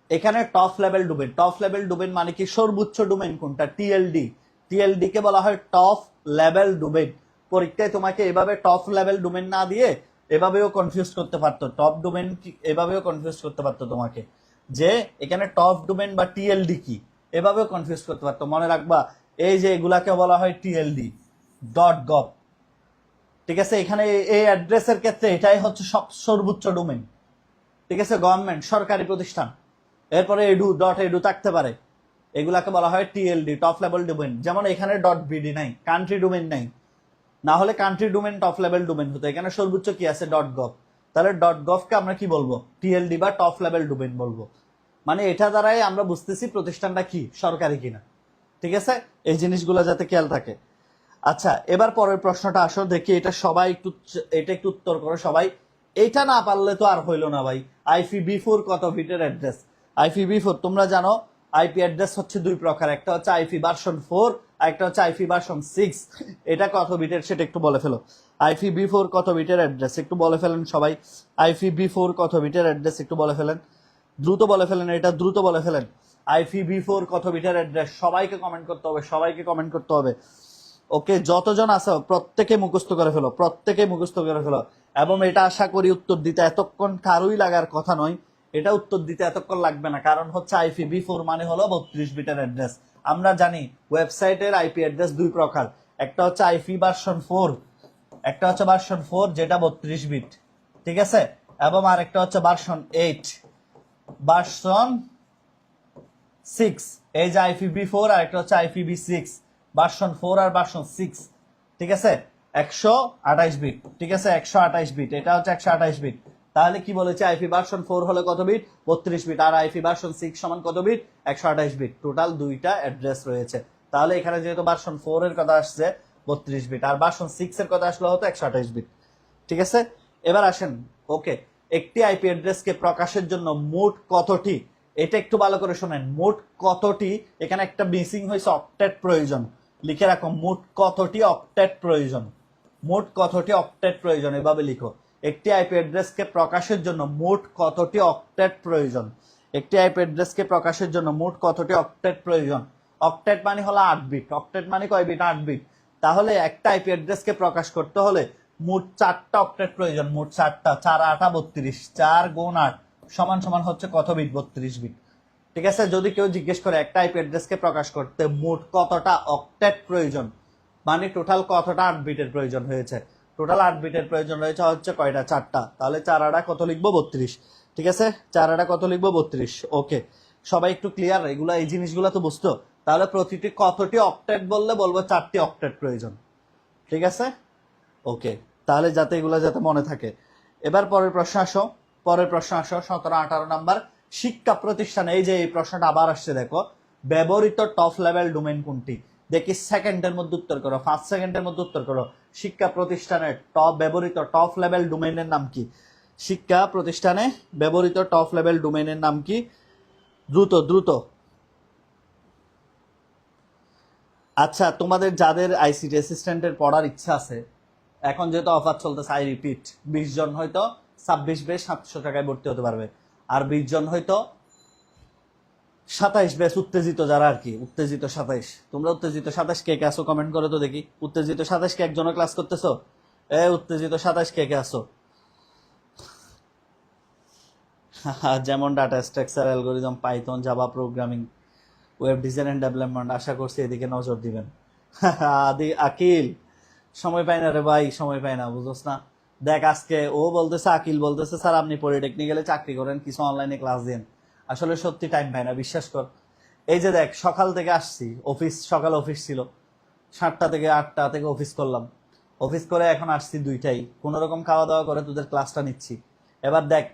এখানে top level domain. Top level domain মানে কি? সর্বোচ্চ ডোমেইন কোনটা? টিএলডি। টিএলডি কে বলা হয় টপ লেভেল ডোমেইন। পরীক্ষায় তোমাকে এভাবে টপ লেভেল ডোমেইন না দিয়ে এভাবেও কনফিউজ করতে পারতো, টপ ডোমেইন এভাবেও কনফিউজ করতে পারতো তোমাকে, যে এখানে টপ ডোমেইন বা টিএলডি কি, এভাবেও কনফিউজ করতে পারতো। মনে রাখবা, এই যে এগুলাকে বলা হয় টিএলডি .gov। ঠিক আছে, এখানে এই অ্যাড্রেসের ক্ষেত্রে এটাই হচ্ছে সর্বোচ্চ ডোমেইন। ঠিক আছে, গভর্নমেন্ট, সরকারি প্রতিষ্ঠান। এরপরে edu থাকতে পারে, এগুলাকে বলা হয় টিএলডি, টপ লেভেল ডোমেইন। যেমন এখানে .bd নাই, কান্ট্রি ডোমেইন নাই, না হলে country domain top level domain হতো। এখানে সর্বোচ্চ কি আছে? .gov। তাহলে .gov কে আমরা কি বলবো? টিএলডি বা টপ লেভেল ডোমেইন বলবো। মানে এটা দ্বারাই আমরা বুঝতেছি প্রতিষ্ঠানটা কি, সরকারি কিনা। ঠিক আছে, এই জিনিসগুলো যাতে খেয়াল থাকে। আচ্ছা, এবার পরের প্রশ্নটা আসো দেখি, এটা সবাই একটু উত্তর করো সবাই। এইটা না পারলে তো আর হইলো না ভাই। IPv4 কত বিটের অ্যাড্রেস? IPv4 তোমরা জানো আইপি অ্যাড্রেস হচ্ছে দুই প্রকার, একটা হচ্ছে আইপি ভার্সন 4 আর একটা হচ্ছে আইপি ভার্সন 6। এটা কত বিটের সেটা একটু বলে ফেলো। IPv4 কত বিটের অ্যাড্রেস একটু বলে ফেলেন সবাই। IPv4 কত বিটের অ্যাড্রেস একটু বলে ফেলেন, দ্রুত বলে ফেলেন, এটা দ্রুত বলে ফেলেন। IPv4 কত বিটের অ্যাড্রেস? সবাইকে কমেন্ট করতে হবে, সবাইকে কমেন্ট করতে হবে। ওকে, যতজন আছো প্রত্যেকে মুখস্থ করে ফেলো, প্রত্যেকে মুখস্থ করে ফেলো। এবং এটা আশা করি উত্তর দিতে এতক্ষণ কারোই লাগার কথা নয়, এটা উত্তর দিতে এতক্ষণ লাগবে না, কারণ হচ্ছে IPv4 মানে হলো 32 বিটের অ্যাড্রেস। আমরা জানি ওয়েবসাইটের আইপি অ্যাড্রেস দুই প্রকার, একটা হচ্ছে আইপি ভার্সন 4, একটা হচ্ছে ভার্সন 4 যেটা 32 বিট। ঠিক আছে, এবং আরেকটা হচ্ছে ভার্সন 8, ভার্সন 6। এই যে IPv4 আর একটা হচ্ছে IPv6, ভার্সন 4 আর ভার্সন 6। ঠিক আছে, 128 বিট। ঠিক আছে, 128 বিট, এটা হচ্ছে 128 বিট। তাহলে কি বলেছে? আইপি ভার্সন 4 হলে কত বিট? 32 বিট। আর আইপি ভার্সন 6 সমান কত বিট? 128 বিট। টোটাল দুইটা অ্যাড্রেস রয়েছে। তাহলে এখানে যেহেতু ভার্সন 4 এর কথা আসছে 32 বিট, আর ভার্সন 6 এর কথা আসলে হতো 128 বিট। ঠিক আছে, এবার আসেন। ওকে, একটি আইপি অ্যাড্রেসকে প্রকাশের জন্য মোট কতটি, এটা একটু ভালো করে শোনেন, মোট কতটি, এখানে একটা মিসিং হয়েছে, অক্টেট প্রয়োজন। লিখে রাখো, মোট কতটি অক্টেট প্রয়োজন, মোট কতটি অক্টেট প্রয়োজন, এভাবে লিখো। একটি আইপি অ্যাড্রেসকে প্রকাশের জন্য মোট কতটি অক্টেট প্রয়োজন, একটি আইপি অ্যাড্রেসকে প্রকাশের জন্য মোট কতটি অক্টেট প্রয়োজন। অক্টেট মানে হলো 8 বিট। অক্টেট মানে কয় বিট? 8 বিট। তাহলে একটা আইপি অ্যাড্রেসকে প্রকাশ করতে হলে মোট 4টা অক্টেট প্রয়োজন, মোট 4টা। 4 8 32, 4 গুণ 8 সমান সমান হচ্ছে কত বিট? 32 বিট। ঠিক আছে, যদি কেউ জিজ্ঞেস করে একটা আইপি অ্যাড্রেসকে প্রকাশ করতে মোট কতটা অক্টেট প্রয়োজন, মানে টোটাল কতটা 8 বিটের প্রয়োজন হয়েছে, টোটাল 8 বিটের প্রয়োজন রয়েছে হচ্ছে কয়টা? 4টা। তাহলে 4 8 কত লিখবো? 32। ঠিক আছে, 4 8 কত লিখবো? 32। ওকে, সবাই একটু ক্লিয়ার? এগুলা, এই জিনিসগুলো তো বুঝতো। তাহলে প্রতিটি কতটি অক্টেট বললে বলবো 4টি অক্টেট প্রয়োজন। ঠিক আছে, ওকে, তাহলে যাতে এগুলা যাতে মনে থাকে। এবার পরের প্রশ্ন আসো, 17 18 নাম্বার। শিক্ষা প্রতিষ্ঠানে, এই যে এই প্রশ্নটা আবার আসছে দেখো, ব্যবহৃত টপ লেভেল ডোমেইন কোনটি? দেখি সেকেন্ডের মধ্যে উত্তর করো, 5 সেকেন্ডের মধ্যে উত্তর করো। শিক্ষা প্রতিষ্ঠানের ব্যবহৃত টপ লেভেল ডোমেইনের নাম কি? শিক্ষা প্রতিষ্ঠানে ব্যবহৃত টপ লেভেল ডোমেইনের নাম কি? দ্রুত দ্রুত। আচ্ছা, তোমাদের যাদের আইসিটি অ্যাসিস্ট্যান্টের পড়ার ইচ্ছা আছে, এখন যেহেতু অফার চলতেছে, আই রিপিট, 20 জন হয়তো 26 বেশ 700 টাকায় ভর্তি হতে পারবে, আর 20 জন হয়তো 27 বেশ উত্তেজিত যারা আর কি, উত্তেজিত 27। তোমরা উত্তেজিত 27 কে কে আসো? কমেন্ট করে তো দেখি। উত্তেজিত 27 কে একজনও ক্লাস করতেছো? উত্তেজিত 27 কে কে আসো? যেমন data structure, algorithm, Python, Java programming, web design and development. আশা করছি এদিকে নজর দিবেন। আদি আকিল, সময় পাই না রে ভাই, সময় পাই না, বুঝোস না? দেখ, আজকে ও বলতেছে, আকিল বলতেছে স্যার আপনি পলিটেকনিক্যালে চাকরি করেন, কিছু অনলাইনে ক্লাস দেন। আসলে সত্যি টাইম পাই না, বিশ্বাস কর। এই যে দেখ, সকাল থেকে আসছি, অফিস, সকাল অফিস ছিল, 7টা থেকে 8টা থেকে অফিস করলাম। অফিস করে এখন আসছি 2টায়, কোনো রকম খাওয়া দাওয়া করে তোদের ক্লাসটা নিচ্ছি। এবার দেখ,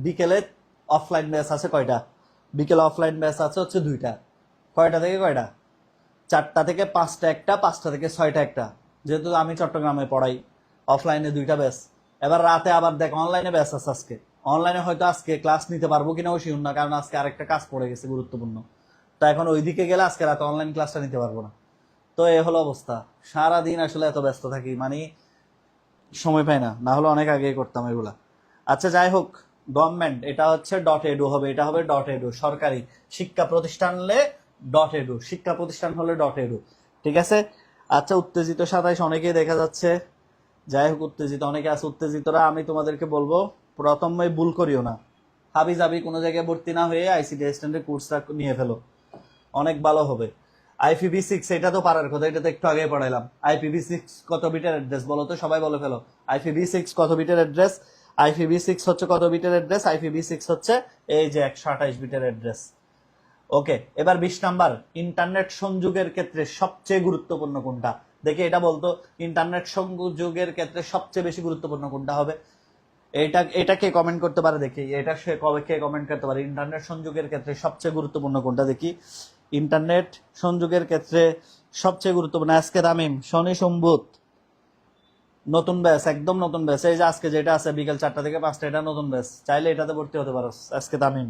বিকেলে অফলাইন ব্যাচ আছে কয়টা? বিকেলে অফলাইন ব্যাচ আছে হচ্ছে 2টা। কয়টা থেকে কয়টা? 4টা থেকে 5টা একটা, 5টা থেকে 6টা একটা। যেহেতু আমি চট্টগ্রামে পড়াই, অফলাইনে 2টা ব্যাচ। এবার রাতে আবার দেখ অনলাইনে ব্যাচ আছে আজকে। অনলাইনে হয়তো আজকে ক্লাস নিতে পারবো কিনা ও শিওর না, কারণ আজকে আরেকটা কাজ পড়ে গেছে গুরুত্বপূর্ণ। তো এখন ওইদিকে গেলে আজকে রাতে অনলাইন ক্লাসটা নিতে পারবো না। তো এ হলো অবস্থা, সারাদিন আসলে এত ব্যস্ত থাকি, মানে সময় পাই না, না হলে অনেক আগে করতাম এগুলা। আচ্ছা, যাই হোক, গভর্নমেন্ট, এটা হচ্ছে .edu হবে, এটা হবে .edu। সরকারি শিক্ষা প্রতিষ্ঠান হলে .edu, শিক্ষা প্রতিষ্ঠান হলে .edu। ঠিক আছে। আচ্ছা, উত্তেজিত 27 অনেকেই দেখা যাচ্ছে। যাই হোক, উত্তেজিত অনেকে আছে। উত্তেজিতরা আমি তোমাদেরকে বলবো, প্রথমে ভুল করিও না, হাবি জাবি কোনো জায়গায় ভর্তি না হয়ে আইসিটি অ্যাসিস্ট্যান্টের কোর্সটা নিয়ে ফেলো, অনেক ভালো হবে। IPv6 এটা তো পারার কথা, এটা তো একটু আগে পড়াইলাম। IPv6 কত বিটের অ্যাড্রেস বলো তো, সবাই বলে ফেলো। IPv6 কত বিটের অ্যাড্রেস? IPv6 হচ্ছে কত বিটের অ্যাড্রেস? IPv6 হচ্ছে এই যে 128 বিটের অ্যাড্রেস। ওকে, এবার 20 নাম্বার। ইন্টারনেট সংযোগের ক্ষেত্রে সবচেয়ে গুরুত্বপূর্ণ কোনটা? দেখি এটা বলতো, ইন্টারনেট সংযোগের ক্ষেত্রে সবচেয়ে বেশি গুরুত্বপূর্ণ কোনটা হবে? এটা কে কমেন্ট করতে পারে দেখি, এটা সে কবে কে কমেন্ট করতে পারে? ইন্টারনেট সংযোগের ক্ষেত্রে সবচেয়ে গুরুত্বপূর্ণ কোনটা দেখি? ইন্টারনেট সংযোগের ক্ষেত্রে সবচেয়ে গুরুত্বপূর্ণ আজকে তামিম, শনি সম্ভুত, নতুন ব্যাচ, একদম নতুন ব্যাচ। এই যে আজকে যেটা আছে বিকেল 4টা থেকে 5টা, এটা নতুন ব্যাচ, চাইলে এটাতে ভর্তি হতে পারো। আজকে তামিম,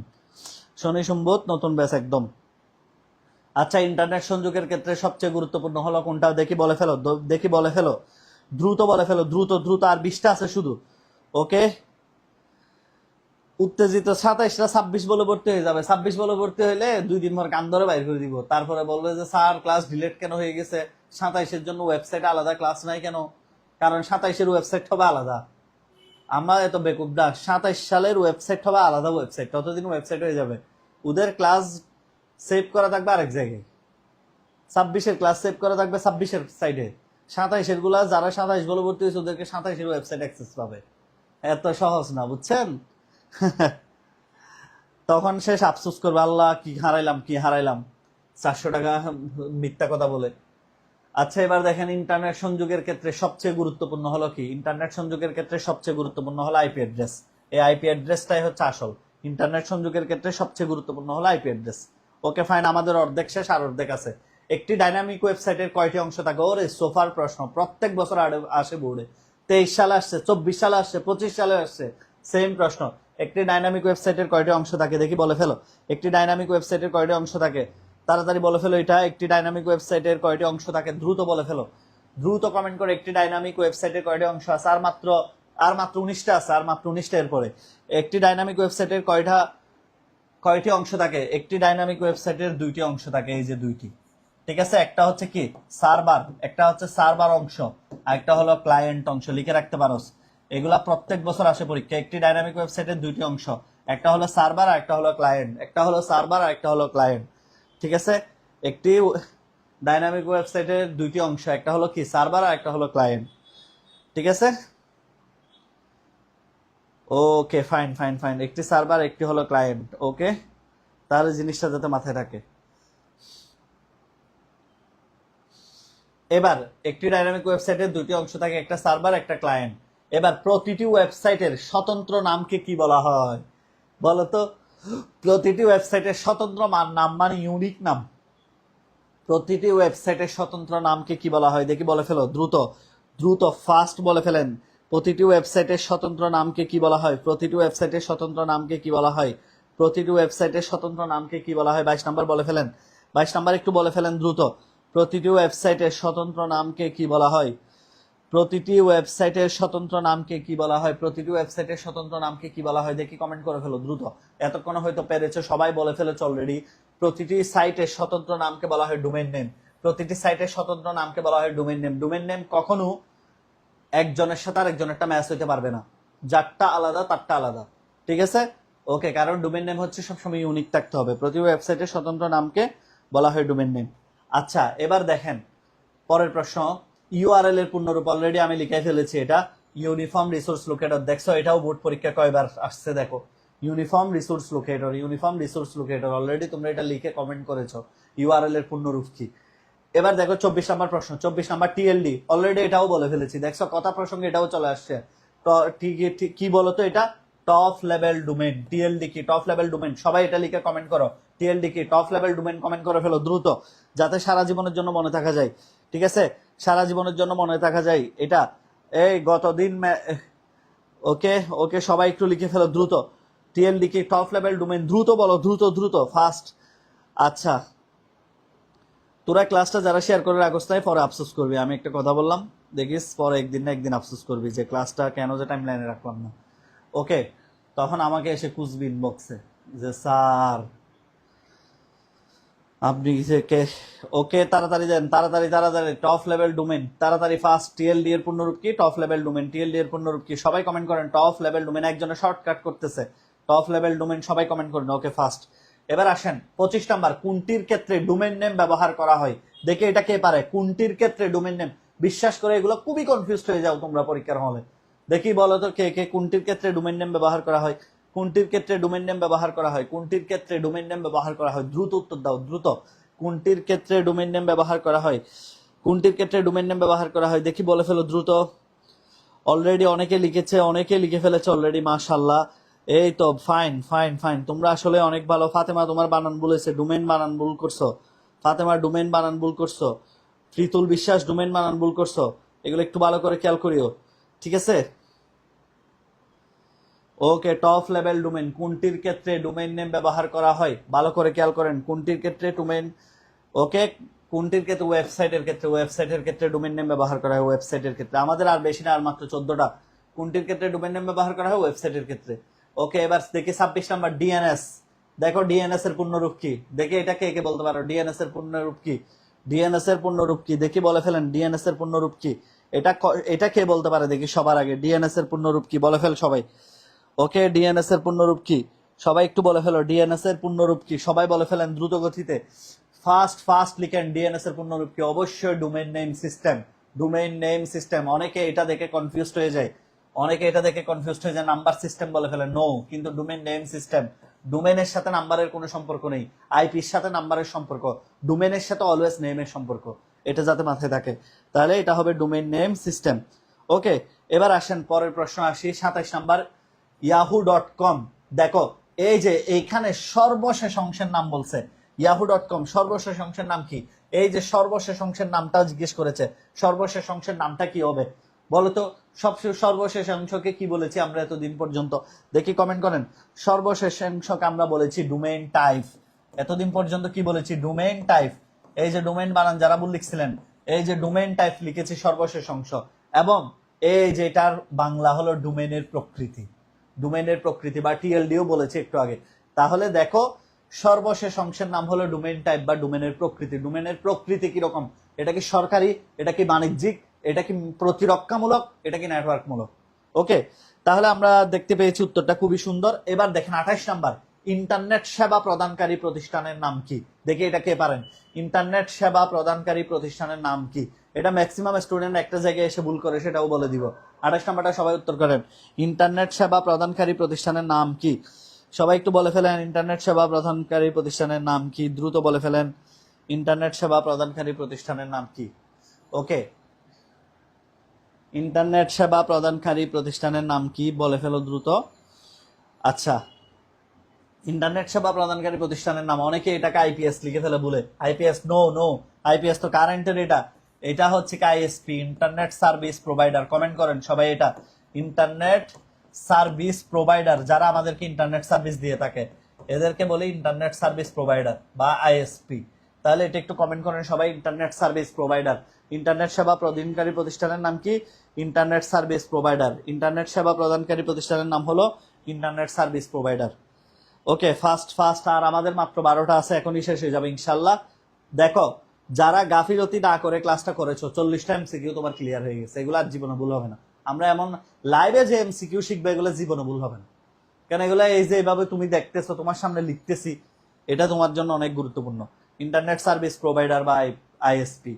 শনি সম্ভুত, নতুন ব্যাচ একদম। আচ্ছা, ইন্টারনেট সংযোগের ক্ষেত্রে সবচেয়ে গুরুত্বপূর্ণ হলো কোনটা? দেখি বলে ফেলো, দেখি বলে ফেলো, দ্রুত বলে ফেলো, দ্রুত দ্রুত। আর 20টা আছে শুধু। ওকে, উত্তেজিত 27টা 26 বলে ভর্তি হয়ে যাবে। 26 বলে ভর্তি হইলে 2 দিন পর কান ধরে বাইর করে দিব, তারপরে বলবে যে স্যার ক্লাস ডিলিট কেন হয়ে গেছে? 27-এর জন্য ওয়েবসাইটে আলাদা ক্লাস নাই কেন? কারণ 27-এর ওয়েবসাইট হবে আলাদা। আমরা এত বেকুব না, 27 সালের ওয়েবসাইট হবে আলাদা ওয়েবসাইট, ততদিন ওয়েবসাইট হয়ে যাবে। ওদের ক্লাস সেভ করা থাকবে আরেক জায়গায়, 26-এর ক্লাস সেভ করা থাকবে 26-এর সাইডে। 27-এর গুলা যারা 27 বলে ভর্তি হয়েছে ওদেরকে 27-এর ওয়েবসাইট অ্যাক্সেস পাবে। এত সহজ না, বুঝছেন? তখন শেষ আফসোস করবে, আল্লাহ কি হারাইলাম, কি হারাইলাম, 400 টাকা মিথ্যা কথা বলে। আচ্ছা, এবার দেখেন, ইন্টারনেট সংযোগের ক্ষেত্রে সবচেয়ে গুরুত্বপূর্ণ হলো কি? ইন্টারনেট সংযোগের ক্ষেত্রে সবচেয়ে গুরুত্বপূর্ণ হলো আইপি অ্যাড্রেস। এই আইপি অ্যাড্রেসটাই হচ্ছে আসল। ইন্টারনেট সংযোগের ক্ষেত্রে সবচেয়ে গুরুত্বপূর্ণ হলো আইপি অ্যাড্রেস। ওকে ফাইন, আমাদের অর্ধেক শেষ, আর অর্ধেক আছে। একটি ডাইনামিক ওয়েবসাইটের কয়টি অংশ থাকে? ওরে সোফার প্রশ্ন, প্রত্যেক বছর আসে বোর্ডে। 23 সালে আসছে, 24 সালে আসছে, 25 সালে আসছে, সেম প্রশ্ন। একটি ডাইনামিক ওয়েবসাইটের কয়টি অংশ থাকে? দেখি বলে ফেলো, একটি ডাইনামিক ওয়েবসাইটের কয়টি অংশ থাকে? তাড়াতাড়ি বলে ফেলো এটা, একটি ডাইনামিক ওয়েবসাইটের কয়টি অংশ থাকে? দ্রুত বলে ফেলো, দ্রুত কমেন্ট করে। একটি ডাইনামিক ওয়েবসাইটের কয়টি অংশ আছে? আর মাত্র 19টা আছে, আর মাত্র 19টা এরপরে। একটি ডাইনামিক ওয়েবসাইটের কয়টি অংশ থাকে? একটি ডাইনামিক ওয়েবসাইটের 2টি অংশ থাকে, এই যে 2টি। ঠিক আছে, একটা হচ্ছে কি সার্ভার, একটা হচ্ছে সার্ভার অংশ, আর একটা হলো ক্লায়েন্ট অংশ, লিখে রাখতে পারোস। এগুলা প্রত্যেক বছর আসে পরীক্ষা। একটি ডাইনামিক ওয়েবসাইটের দুইটি অংশ, একটা হলো সার্ভার আর একটা হলো ক্লায়েন্ট, একটা হলো সার্ভার আর একটা হলো ক্লায়েন্ট। ঠিক আছে, একটি ডাইনামিক ওয়েবসাইটের দুইটি অংশ, একটা হলো কি সার্ভার আর একটা হলো ক্লায়েন্ট। ঠিক আছে, ওকে ফাইন ফাইন ফাইন, একটি সার্ভার একটি হলো ক্লায়েন্ট। ওকে, তাহলে জিনিসটা যাতে মাথায় থাকে। এবার একটি ডাইনামিক ওয়েবসাইটের দুটি অংশ থাকে, একটা সার্ভার একটা ক্লায়েন্ট। এবার প্রতিটি ওয়েবসাইটের স্বতন্ত্র নামকে কি বলা হয় বলতো? প্রতিটি ওয়েবসাইটের স্বতন্ত্র নাম মানে ইউনিক নাম। প্রতিটি ওয়েবসাইটের স্বতন্ত্র নামকে কি বলা হয় দেখি, বলে ফেলো দ্রুত দ্রুত, ফাস্ট বলে ফেলেন। প্রতিটি ওয়েবসাইটের স্বতন্ত্র নামকে কি বলা হয়? প্রতিটি ওয়েবসাইটের স্বতন্ত্র নামকে কি বলা হয়? প্রতিটি ওয়েবসাইটের স্বতন্ত্র নামকে কি বলা হয়? 22 নাম্বার বলে ফেলেন, 22 নাম্বার একটু বলে ফেলেন দ্রুত। প্রতিটি ওয়েবসাইটের স্বতন্ত্র নামকে কি বলা হয়? প্রতিটি ওয়েবসাইটের স্বতন্ত্র নামকে কি বলা হয়? প্রতিটি ওয়েবসাইটের স্বতন্ত্র নামকে কি বলা হয় দেখি, কমেন্ট করে ফেলো দ্রুত। এতক্ষণ হয়তো পেরেছো, সবাই বলে ফেলেছো অলরেডি। প্রতিটি সাইটের স্বতন্ত্র নামকে বলা হয় ডোমেইন নেম। প্রতিটি সাইটের স্বতন্ত্র নামকে বলা হয় ডোমেইন নেম। ডোমেইন নেম কখনো একজনের সাথে আরেকজনেরটা ম্যাচ হইতে পারবে না, যারটা আলাদা তারটা আলাদা। ঠিক আছে, ওকে, কারণ ডোমেইন নেম হচ্ছে সবসময় ইউনিক থাকতে হবে। প্রতি ওয়েবসাইটের স্বতন্ত্র নামকে বলা হয় ডোমেইন নেম। আচ্ছা, এবার দেখেন পরের প্রশ্ন। ইউআরএল এর পূর্ণরূপ অলরেডি আমি লিখে ফেলেছি, এটা ইউনিফর্ম রিসোর্স লোকেটর। দেখছো, এটাও বোর্ড পরীক্ষা কয়বার আসছে দেখো, uniform resource locator, uniform resource locator. Already তোমরা এটা লিখে কমেন্ট করেছো ইউআরএল এর পূর্ণরূপ কি। এবার দেখো 24 নাম্বার প্রশ্ন, 24 নাম্বার টিএলডি। অলরেডি এটাও বলে ফেলেছি, দেখছো কথা প্রসঙ্গে এটাও চলে আসছে। কি বলতো এটা? Top level domain. টিএলডি কি? Top level domain. সবাই এটা লিখে কমেন্ট করো, টিএলডি কি? Top level domain. কমেন্ট করে ফেলো দ্রুত, যাতে সারা জীবনের জন্য মনে থাকা যায়। ঠিক আছে, সারা জীবনের জন্য মনে থাকা যায় এটা। এই গতদিন ওকে ওকে, সবাই একটু লিখে ফেলো দ্রুত। টিএলডি কি? Top level domain. দ্রুত বলো, দ্রুত দ্রুত, ফাস্ট। আচ্ছা, তোরা ক্লাসটা যারা শেয়ার করে রাখোস তাই পরে আফসোস করবি। আমি একটা কথা বললাম, দেখিস পরে একদিন না একদিন আফসোস করবি যে ক্লাসটা কেন যে টাইম লাইনে রাখলাম না। ওকে, তখন আমাকে এসে খুঁজবি ইনবক্সে যে স্যার আপনি ওকে, তাড়াতাড়ি দেন, তাড়াতাড়ি তাড়াতাড়ি। টপ লেভেল ডোমেন, তাড়াতাড়ি ফাস্ট। টিএলডি এর পূর্ণরূপ কি? Top level domain. টিএলডি এর পূর্ণরূপ কি? সবাই কমেন্ট করেন টপ লেভেল ডোমেন। একজনের শর্টকাট করতেছে, টপ লেভেল ডোমেন, সবাই কমেন্ট করেন। ওকে, ফাস্ট। এবার আসেন 25 নাম্বার, কোনটির ক্ষেত্রে ডোমেন নেম ব্যবহার করা হয় দেখে, এটা কে পারে? কোনটির ক্ষেত্রে ডোমেন নেম। বিশ্বাস করে এগুলো খুবই কনফিউজড হয়ে যাও তোমরা পরীক্ষার হলে। দেখি বলো তো কে কে কোনটির ক্ষেত্রে ডোমেন নেম ব্যবহার করা হয়? কোনটির ক্ষেত্রে ডোমেন নেম ব্যবহার করা হয়? কোনটির ক্ষেত্রে ডোমেন নেম ব্যবহার করা হয়? দ্রুত উত্তর দাও দ্রুত। কোনটির ক্ষেত্রে ডোমেইন নেম ব্যবহার করা হয়? কোনটির ক্ষেত্রে ডোমেইন নেম ব্যবহার করা হয় দেখি, বলে ফেলো দ্রুত। অলরেডি অনেকে লিখেছে, অনেকে লিখে ফেলেছে অলরেডি, মাশাআল্লাহ। এই তো, ফাইন ফাইন ফাইন, তোমরা আসলে অনেক ভালো। ফাতেমা তোমার বানান বলেছে, ডোমেইন বানান ভুল করছো। ফাতেমার ডোমেইন বানান ভুল করছো। প্রীতুল বিশ্বাস ডোমেইন বানান ভুল করছো। এগুলো একটু ভালো করে খেয়াল করিও, ঠিক আছে? ওকে, টপ লেভেল ডোমেইন। কোনটির ক্ষেত্রে ডোমেইন নেম ব্যবহার করা হয় ভালো করে খেয়াল করেন। কোনটির ক্ষেত্রে ডোমেইন, ওকে, কোনটির ক্ষেত্রে? ওয়েবসাইটের ক্ষেত্রে। ওয়েবসাইটের ক্ষেত্রে ডোমেইন নেম ব্যবহার করা হয়। ওয়েবসাইটের ক্ষেত্রে আমাদের আর বেশি না, আর মাত্র 14টা। কোনটির ক্ষেত্রে ডোমেইন নেম ব্যবহার করা হয়? ওয়েবসাইটের ক্ষেত্রে। ওকে, এবার দেখি 26 নাম্বার ডিএনএস। দেখো ডিএনএস এর পূর্ণরূপ কি দেখি, এটা কে কে বলতে পারো? ডিএনএস এর পূর্ণরূপ কি? ডিএনএস এর পূর্ণরূপ কি দেখি, বলে ফেলেন। ডিএনএস এর পূর্ণরূপ কি? এটা কে বলতে পারে দেখি সবার আগে? ডিএনএস এর পূর্ণরূপ কি? বলে ফেল সবাই। ওকে, ডিএনএস এর পূর্ণরূপ কি? সবাই একটু বলে ফেলো, ডিএনএস এর পূর্ণরূপ কি? সবাই বলে ফেলেন দ্রুত গতিতে, ফাস্ট ফাস্ট লিখেন। ডিএনএস এর পূর্ণরূপ কি? অবশ্যই domain name system. Domain name system. অনেকে এটা দেখে কনফিউজড হয়ে যায়, অনেকে এটা দেখে কনফিউজড হয়ে যায়, নাম্বার সিস্টেম বলে ফেলে। নো, কিন্তু ডোমেইন নেম সিস্টেম। ডোমেইনের সাথে নাম্বারের কোনো সম্পর্ক নেই, আইপির সাথে নাম্বারের সম্পর্ক। ডোমেইনের সাথে অলওয়েজ নেমের সম্পর্ক, এটা যাতে মাথায় থাকে। তাহলে এটা হবে ডোমেইন নেম সিস্টেম। ওকে, এবার আসেন পরের প্রশ্ন আসি, 27 নাম্বার yahoo.com। দেখো, এই যে এইখানে সর্বশেষ অংশের নাম বলছে yahoo.com, সর্বশেষ অংশের নাম কি? এই যে সর্বশেষ অংশের নামটা জিজ্ঞেস করেছে, সর্বশেষ অংশের নামটা কি হবে বলতো? সর্বশেষ অংশকে কি বলেছি আমরা এতদিন পর্যন্ত দেখি, কমেন্ট করেন। সর্বশেষ অংশকে আমরা বলেছি ডোমেইন টাইপ। এতদিন পর্যন্ত কি বলেছি? Domain type. এই যে ডোমেইন বানান যারা ভুল লিখছিলেন, এই যে ডোমেইন টাইপ লিখেছি সর্বশেষ অংশ। এবং এই যে এটার বাংলা হলো ডোমেইনের প্রকৃতি। ডোমেইনের প্রকৃতি বা টিএলডিও বলেছে একটু আগে। তাহলে দেখো, সর্বশেষ অংশের নাম হলো ডোমেইন টাইপ বা ডোমেনের প্রকৃতি। ডোমেনের প্রকৃতি কিরকম? এটা কি সরকারি, এটা কি বাণিজ্যিক, এটা কি প্রতিরক্ষামূলক, এটা কি নেটওয়ার্কমূলক? ওকে, তাহলে আমরা দেখতে পেয়েছি উত্তরটা খুবই সুন্দর। এবার দেখেন 28 নাম্বার, ইন্টারনেট সেবা প্রদানকারী প্রতিষ্ঠানের নাম কি? দেখি এটা কে পারেন। ইন্টারনেট সেবা প্রদানকারী প্রতিষ্ঠানের নাম কি? এটা ম্যাক্সিমাম স্টুডেন্ট একটা জায়গায় এসে ভুল করে, সেটাও বলে দিব। 28 নাম্বারটা সবাই উত্তর করেন। ইন্টারনেট সেবা প্রদানকারী প্রতিষ্ঠানের নাম কি? সবাই একটু বলে ফেলেন, ইন্টারনেট সেবা প্রদানকারী প্রতিষ্ঠানের নাম কি? দ্রুত বলে ফেলেন, ইন্টারনেট সেবা প্রদানকারী প্রতিষ্ঠানের নাম কি? ওকে, ইন্টারনেট সেবা প্রদানকারী প্রতিষ্ঠানের নাম কি? বলে ফেলো দ্রুত। আচ্ছা, ইন্টারনেট সেবা প্রদানকারী প্রতিষ্ঠানের নাম, অনেকে এটাকে আইপিএস লিখে ফেলে বলে। আইপিএস নো, আইপিএস তো কারেন্টের। এটা হচ্ছে কি ISP, internet service provider. Comment করেন সবাই এটা। ইন্টারনেট সার্ভিস প্রোভাইডার, যারা আমাদেরকে ইন্টারনেট সার্ভিস দিয়ে থাকে এদেরকে বলে ইন্টারনেট সার্ভিস প্রোভাইডার বা আইএসপি। তাহলে এটা একটু কমেন্ট করেন সবাই, ইন্টারনেট সার্ভিস প্রোভাইডার। ইন্টারনেট সেবা প্রদানকারী প্রতিষ্ঠানের নাম কি? Internet service provider. ইন্টারনেট সেবা প্রদানকারী প্রতিষ্ঠানের নাম হলো ইন্টারনেট সার্ভিস প্রোভাইডার। ওকে, ফাস্ট। আর আমাদের মাত্র 12টা আছে, এখনই শেষ হয়ে যাবে ইনশাল্লাহ। দেখো, যারা গাফিলতি না করে ক্লাসটা করেছো, 40টা এমসিকিউ তোমার ক্লিয়ার হয়ে গেছে। এগুলো আর জীবনে ভুল হবে না। আমরা এমন লাইভে যে এমসিকিউ শিখবে, এগুলো জীবনে ভুল হবে না। কেন? এগুলো এই যে এইভাবে তুমি দেখতেছো, তোমার সামনে লিখতেছি, এটা তোমার জন্য অনেক গুরুত্বপূর্ণ। ইন্টারনেট সার্ভিস প্রোভাইডার বা আইএসপি।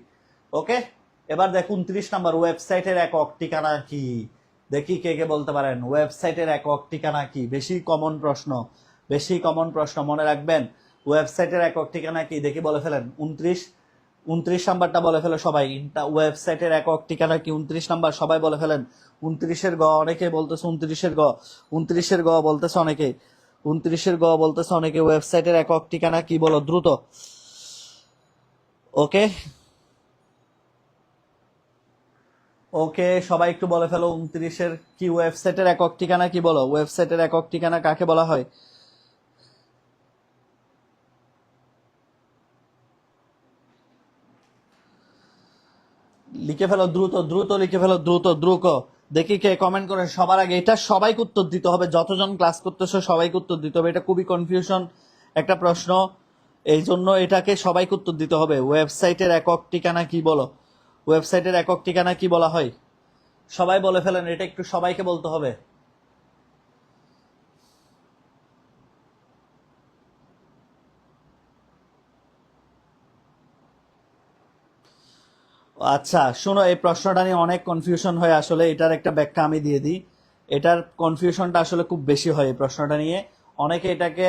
ওকে, এবার দেখো 29 নাম্বার, ওয়েবসাইটের একক ঠিকানা কি? দেখি কে কে বলতে পারেন ওয়েবসাইটের একক ঠিকানা কি। বেশি কমন প্রশ্ন, মনে রাখবেন। ওয়েবসাইটের একক ঠিকানা কি? দেখি বলে ফেলেন। 29 নাম্বারটা বলে ফেলো সবাই। ওয়েবসাইটের একক ঠিকানা কি? 29 নাম্বার সবাই বলে ফেলেন। 29-এর গ অনেকে বলতেছে, 29-এর গ বলতেছে অনেকে, 29-এর গ বলতেছে অনেকে। ওয়েবসাইটের একক ঠিকানা কি? বলো দ্রুত। ওকে, সবাই একটু বলে ফেলো 29-এর কি ওয়েবসাইটের একক ঠিকানা কি? বলো, ওয়েবসাইটের একক ঠিকানা কাকে বলা হয়? লিখে ফেলো দ্রুত লিখে ফেলো দ্রুত। দেখি কে কমেন্ট করেন সবার আগে। এটা সবাইকে উত্তর দিতে হবে, যতজন ক্লাস করতেছো সবাইকে উত্তর দিতে হবে। এটা খুবই কনফিউশন একটা প্রশ্ন, এই জন্য এটাকে সবাইকে উত্তর দিতে হবে। ওয়েবসাইটের একক ঠিকানা কি? বলো, ওয়েবসাইটের একক ঠিকানা কি বলা হয়? সবাই বলে ফেলেন, এটা একটু সবাইকে বলতে হবে। আচ্ছা শোনো, এই প্রশ্নটা নিয়ে অনেক কনফিউশন হয়। আসলে এটার একটা ব্যাখ্যা আমি দিয়ে দিই। এটার কনফিউশনটা আসলে খুব বেশি হয় এই প্রশ্নটা নিয়ে। অনেকে এটাকে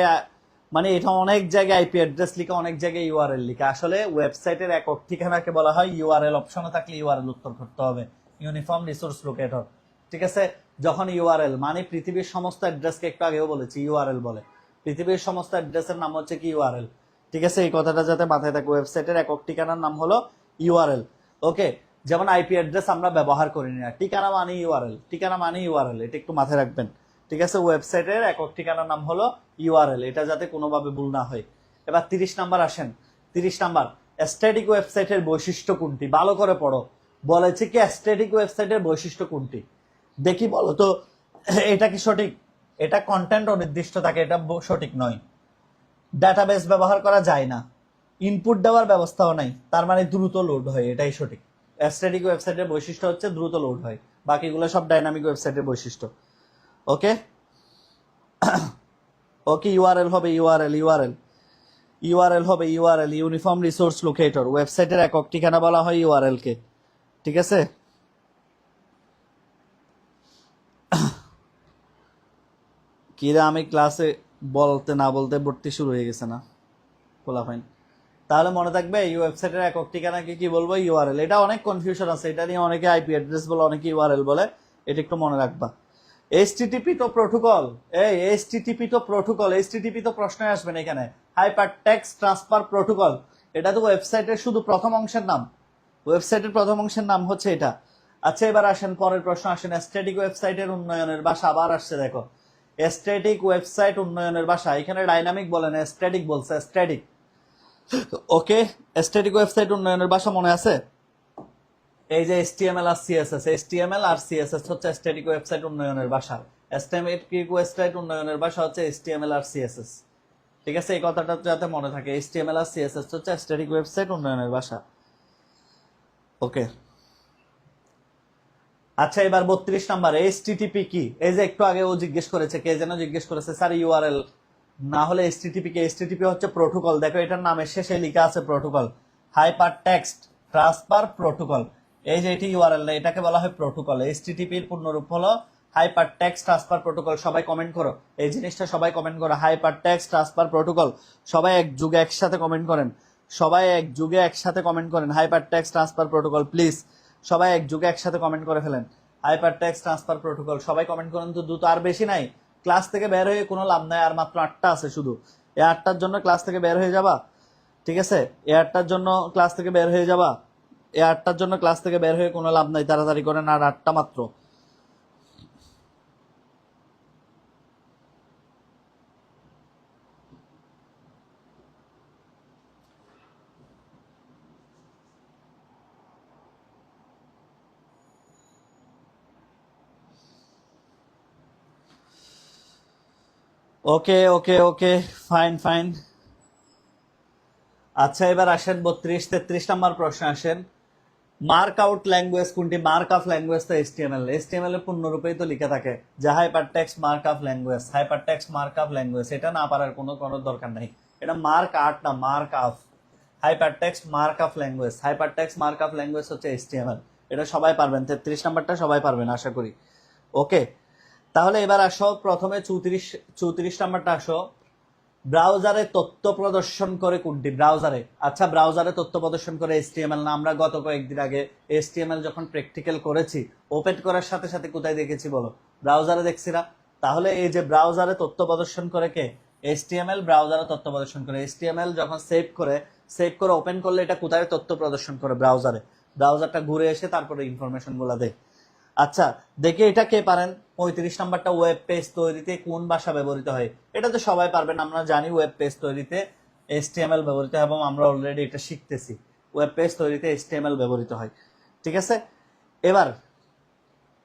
মানে এটা অনেক জায়গায় আইপি অ্যাড্রেস লিখে, অনেক জায়গায় ইউআরএল লিখে। আসলে ওয়েবসাইটের একক ঠিকানাকে বলা হয় ইউআরএল। অপশনে থাকলে ইউআরএল উত্তর করতে হবে, ইউনিফর্ম রিসোর্স লোকেটর। ঠিক আছে, যখন ইউআরএল মানে পৃথিবীর সমস্ত অ্যাড্রেসকে, একটু আগেও বলেছি ইউআরএল বলে। পৃথিবীর সমস্ত অ্যাড্রেসের নাম হচ্ছে কি? ইউআরএল। ঠিক আছে, এই কথাটা যাতে মাথায় থাকে। ওয়েবসাইটের একক ঠিকানার নাম হলো ইউআরএল। ওকে, যেমন আইপি অ্যাড্রেস আমরা ব্যবহার করি না, ঠিকানা মানে ইউআরএল, এটা একটু মাথায় রাখবেন। ঠিক আছে, ওয়েবসাইটের একক ঠিকানার নাম হলো ইউআরএল, এটা যাতে কোনোভাবে ভুল না হয়। এবার 30 নাম্বার আসেন। 30 নাম্বার, স্ট্যাটিক ওয়েবসাইটের বৈশিষ্ট্য কোনটি? ভালো করে পড়ো। বলেছে কি স্ট্যাটিক ওয়েবসাইটের বৈশিষ্ট্য কোনটি? দেখি বলো তো, এটা কি সঠিক? এটা কন্টেন্ট অনির্দিষ্ট থাকে, এটা সঠিক নয়। ডাটাবেস ব্যবহার করা যায় না, ইনপুট দেওয়ার ব্যবস্থাও নাই, তার মানে দ্রুত লোড হয়, এটাই সঠিক। স্ট্যাটিক ওয়েবসাইটের বৈশিষ্ট্য হচ্ছে দ্রুত লোড হয়, বাকিগুলো সব ডাইনামিক ওয়েবসাইটের বৈশিষ্ট্য। ওকে, ইউআরএল হবে ইউআরএল, ইউনিফর্ম রিসোর্স লোকেটর। ওয়েবসাইটের একক ঠিকানা বলা হয় ইউআরএল কে। ঠিক আছে, কিরা আমি ক্লাসে বলতে না বলতে ভর্তি শুরু হয়ে গেছে না খোলা ফাইন। তাহলে মনে থাকবে এই ওয়েবসাইটের একক ঠিকানাকে কি বলবো? ইউআরএল। এটা অনেক কনফিউশন আছে, এটা নিয়ে অনেকে আইপি অ্যাড্রেস বলে, অনেকে ইউআরএল বলে, এটা একটু মনে রাখবা। এইচটিটিপি তো প্রোটোকল, এইচটিটিপি তো প্রশ্নই আসবে না এখানে। হাইপার টেক্সট ট্রান্সফার প্রোটোকল, এটা তো ওয়েবসাইটের শুধু প্রথম অংশের নাম। ওয়েবসাইটের প্রথম অংশের নাম হচ্ছে এটা। আচ্ছা এবার আসেন পরের প্রশ্ন আসেন, স্ট্যাটিক ওয়েবসাইটের উন্নয়নের ভাষা। আবার আসছে দেখো, স্ট্যাটিক ওয়েবসাইট উন্নয়নের ভাষা। এখানে ডাইনামিক বলে না, স্ট্যাটিক বলছে, স্ট্যাটিক। ওকে, স্ট্যাটিক ওয়েবসাইট উন্নয়নের ভাষা মনে আছে? এই যে HTML আর CSS হচ্ছে স্ট্যাটিক ওয়েবসাইট উন্নয়নের ভাষা। স্ট্যাটিক ওয়েবসাইট উন্নয়নের ভাষা হচ্ছে HTML আর CSS। ঠিক আছে, এই কথাটা যাতে মনে থাকে। HTML আর CSS হচ্ছে স্ট্যাটিক ওয়েবসাইট উন্নয়নের ভাষা। ওকে, আচ্ছা এবার 32 নাম্বার HTTP কি? এই যে একটু আগে ও জিজ্ঞেস করেছে, কে যেন জিজ্ঞেস করেছে স্যার ইউআরএল না হলে HTTP কি? HTTP হচ্ছে প্রোটোকল। দেখো এটার নামের শেষে লেখা আছে protocol, hyper text transfer protocol. এই যে এটি ইউআরএল না, এটাকে বলা হয় প্রোটোকল। HTTP এর পূর্ণরূপ হলো হাইপার টেক্সট ট্রান্সফার প্রোটোকল। সবাই কমেন্ট করো এই জিনিসটা, সবাই কমেন্ট করো হাইপার টেক্সট ট্রান্সফার প্রোটোকল। সবাই এক যুগে একসাথে কমেন্ট করেন, সবাই এক যুগে একসাথে কমেন্ট করেন hyper text transfer protocol. Please সবাই এক যুগে একসাথে কমেন্ট করে ফেলেন হাইপার টেক্সট ট্রান্সফার প্রোটোকল। সবাই কমেন্ট করেন তো দ্রুত, আর বেশি নাই। ক্লাস থেকে বের হয়ে কোনো লাভ নাই, আর মাত্র 8টা আছে শুধু। এই 8টার জন্য ক্লাস থেকে বের হয়ে যাবা, ঠিক আছে? এই 8টার জন্য ক্লাস থেকে বের হয়ে যাবা, এই 8টার জন্য ক্লাস থেকে বের হয়ে কোনো লাভ নাই। তাড়াতাড়ি করেন, আর 8টা মাত্র। ওকে ওকে ওকে, ফাইন ফাইন। আচ্ছা এবার আসেন 32-33 নাম্বার প্রশ্ন আসেন। মার্ক আউট ল্যাঙ্গুয়েজ কোনটি? মার্ক অফ ল্যাঙ্গুয়েজ তো HTML। HTML এর পূর্ণরূপেই তো লিখে থাকে যে hyper text mark of language, hyper text mark of language. এটা না পারার কোনো কোনো দরকার নাই। এটা মার্ক আর্ট না, mark of. Hyper text mark of language, hyper text mark of language হচ্ছে HTML। এটা সবাই পারবেন, 33 নাম্বারটা সবাই পারবেন আশা করি। ওকে, তাহলে এবার আসো প্রথমে 34 নাম্বারটা আসো। ব্রাউজারে তথ্য প্রদর্শন করে কোনটি? ব্রাউজারে, আচ্ছা ব্রাউজারে তথ্য প্রদর্শন করে HTML না? আমরা গত কয়েকদিন আগে HTML যখন প্র্যাকটিক্যাল করেছি, ওপেন করার সাথে সাথে কোথায় দেখেছি বলো? ব্রাউজারে দেখছি না? তাহলে এই যে ব্রাউজারে তথ্য প্রদর্শন করে কে? HTML ব্রাউজারে তথ্য প্রদর্শন করে। HTML যখন সেভ করে ওপেন করলে এটা কোথায় তথ্য প্রদর্শন করে? ব্রাউজারে। ব্রাউজারটা ঘুরে এসে তারপরে ইনফরমেশন গুলা দেয়। আচ্ছা দেখে এটা কে পারেন? 35 নাম্বারটা ওয়েব পেজ তৈরিতে কোন ভাষা ব্যবহৃত হয়? এটা তো সবাই পারবেন, আমরা জানি ওয়েব পেজ তৈরিতে HTML ব্যবহৃত হয় এবং আমরা অলরেডি এটা শিখতেছি। ওয়েব পেজ তৈরিতে HTML ব্যবহৃত হয়, ঠিক আছে? এবার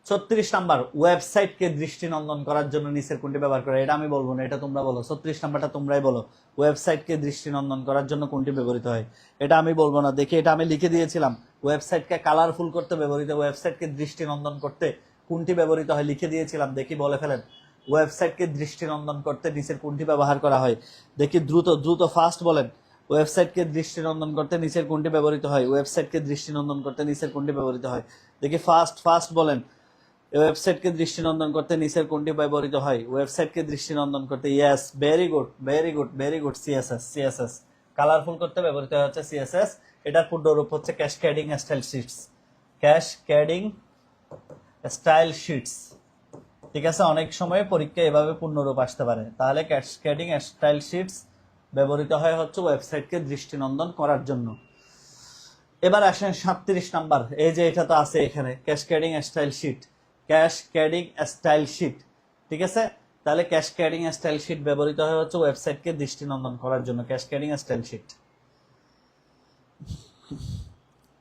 36 নাম্বার, ওয়েবসাইটকে দৃষ্টিনন্দন করার জন্য নিচের কোনটি ব্যবহার করে? এটা আমি বলবো না, এটা তোমরা বলো। 36 নাম্বারটা তোমরাই বলো, ওয়েবসাইটকে দৃষ্টিনন্দন করার জন্য কোনটি ব্যবহৃত হয়? এটা আমি বলবো না। দেখি এটা আমি লিখে দিয়েছিলাম, ওয়েবসাইটকে কালারফুল করতে ব্যবহৃত, ওয়েবসাইটকে দৃষ্টিনন্দন করতে কোনটি ব্যবহৃত হয় লিখে দিয়েছিলাম। দেখি বলে ফেলেন, ওয়েবসাইটকে দৃষ্টিনন্দন করতে নিচের কোনটি ব্যবহার করা হয়? দেখি দ্রুত দ্রুত ফাস্ট বলেন। ওয়েবসাইটকে দৃষ্টিনন্দন করতে নিচের কোনটি ব্যবহৃত হয়? ওয়েবসাইটকে দৃষ্টিনন্দন করতে নিচের কোনটি ব্যবহৃত হয়? দেখি ফাস্ট ফাস্ট বলেন। ওয়েবসাইটকে দৃষ্টিনন্দন করতে নিচের কোনটি ব্যবহৃত হয়? ওয়েবসাইটকে দৃষ্টিনন্দন করতে, yes, very good very good very good, CSS. CSS colourful করতে ব্যবহৃত হচ্ছে সিএসএস। এটার পূর্ণরূপ হচ্ছে cascading style shits. Cascading style shits, ঠিক আছে? অনেক সময় পরীক্ষা এভাবে পূর্ণরূপ আসতে পারে। তাহলে ক্যাসকেডিং স্টাইল শিটস ব্যবহৃত হয় হচ্ছে ওয়েবসাইটকে দৃষ্টিনন্দন করার জন্য। এবার আসেন 37 নাম্বার, এই যে এটা তো আছে এখানে, cascading style sheet. Cascading style sheet, ঠিক আছে? তাহলে ক্যাসকেডিং স্টাইল শিট ব্যবহৃত হয় হচ্ছে ওয়েবসাইটকে দৃষ্টিনন্দন করার জন্য, ক্যাসকেডিং স্টাইল শিট।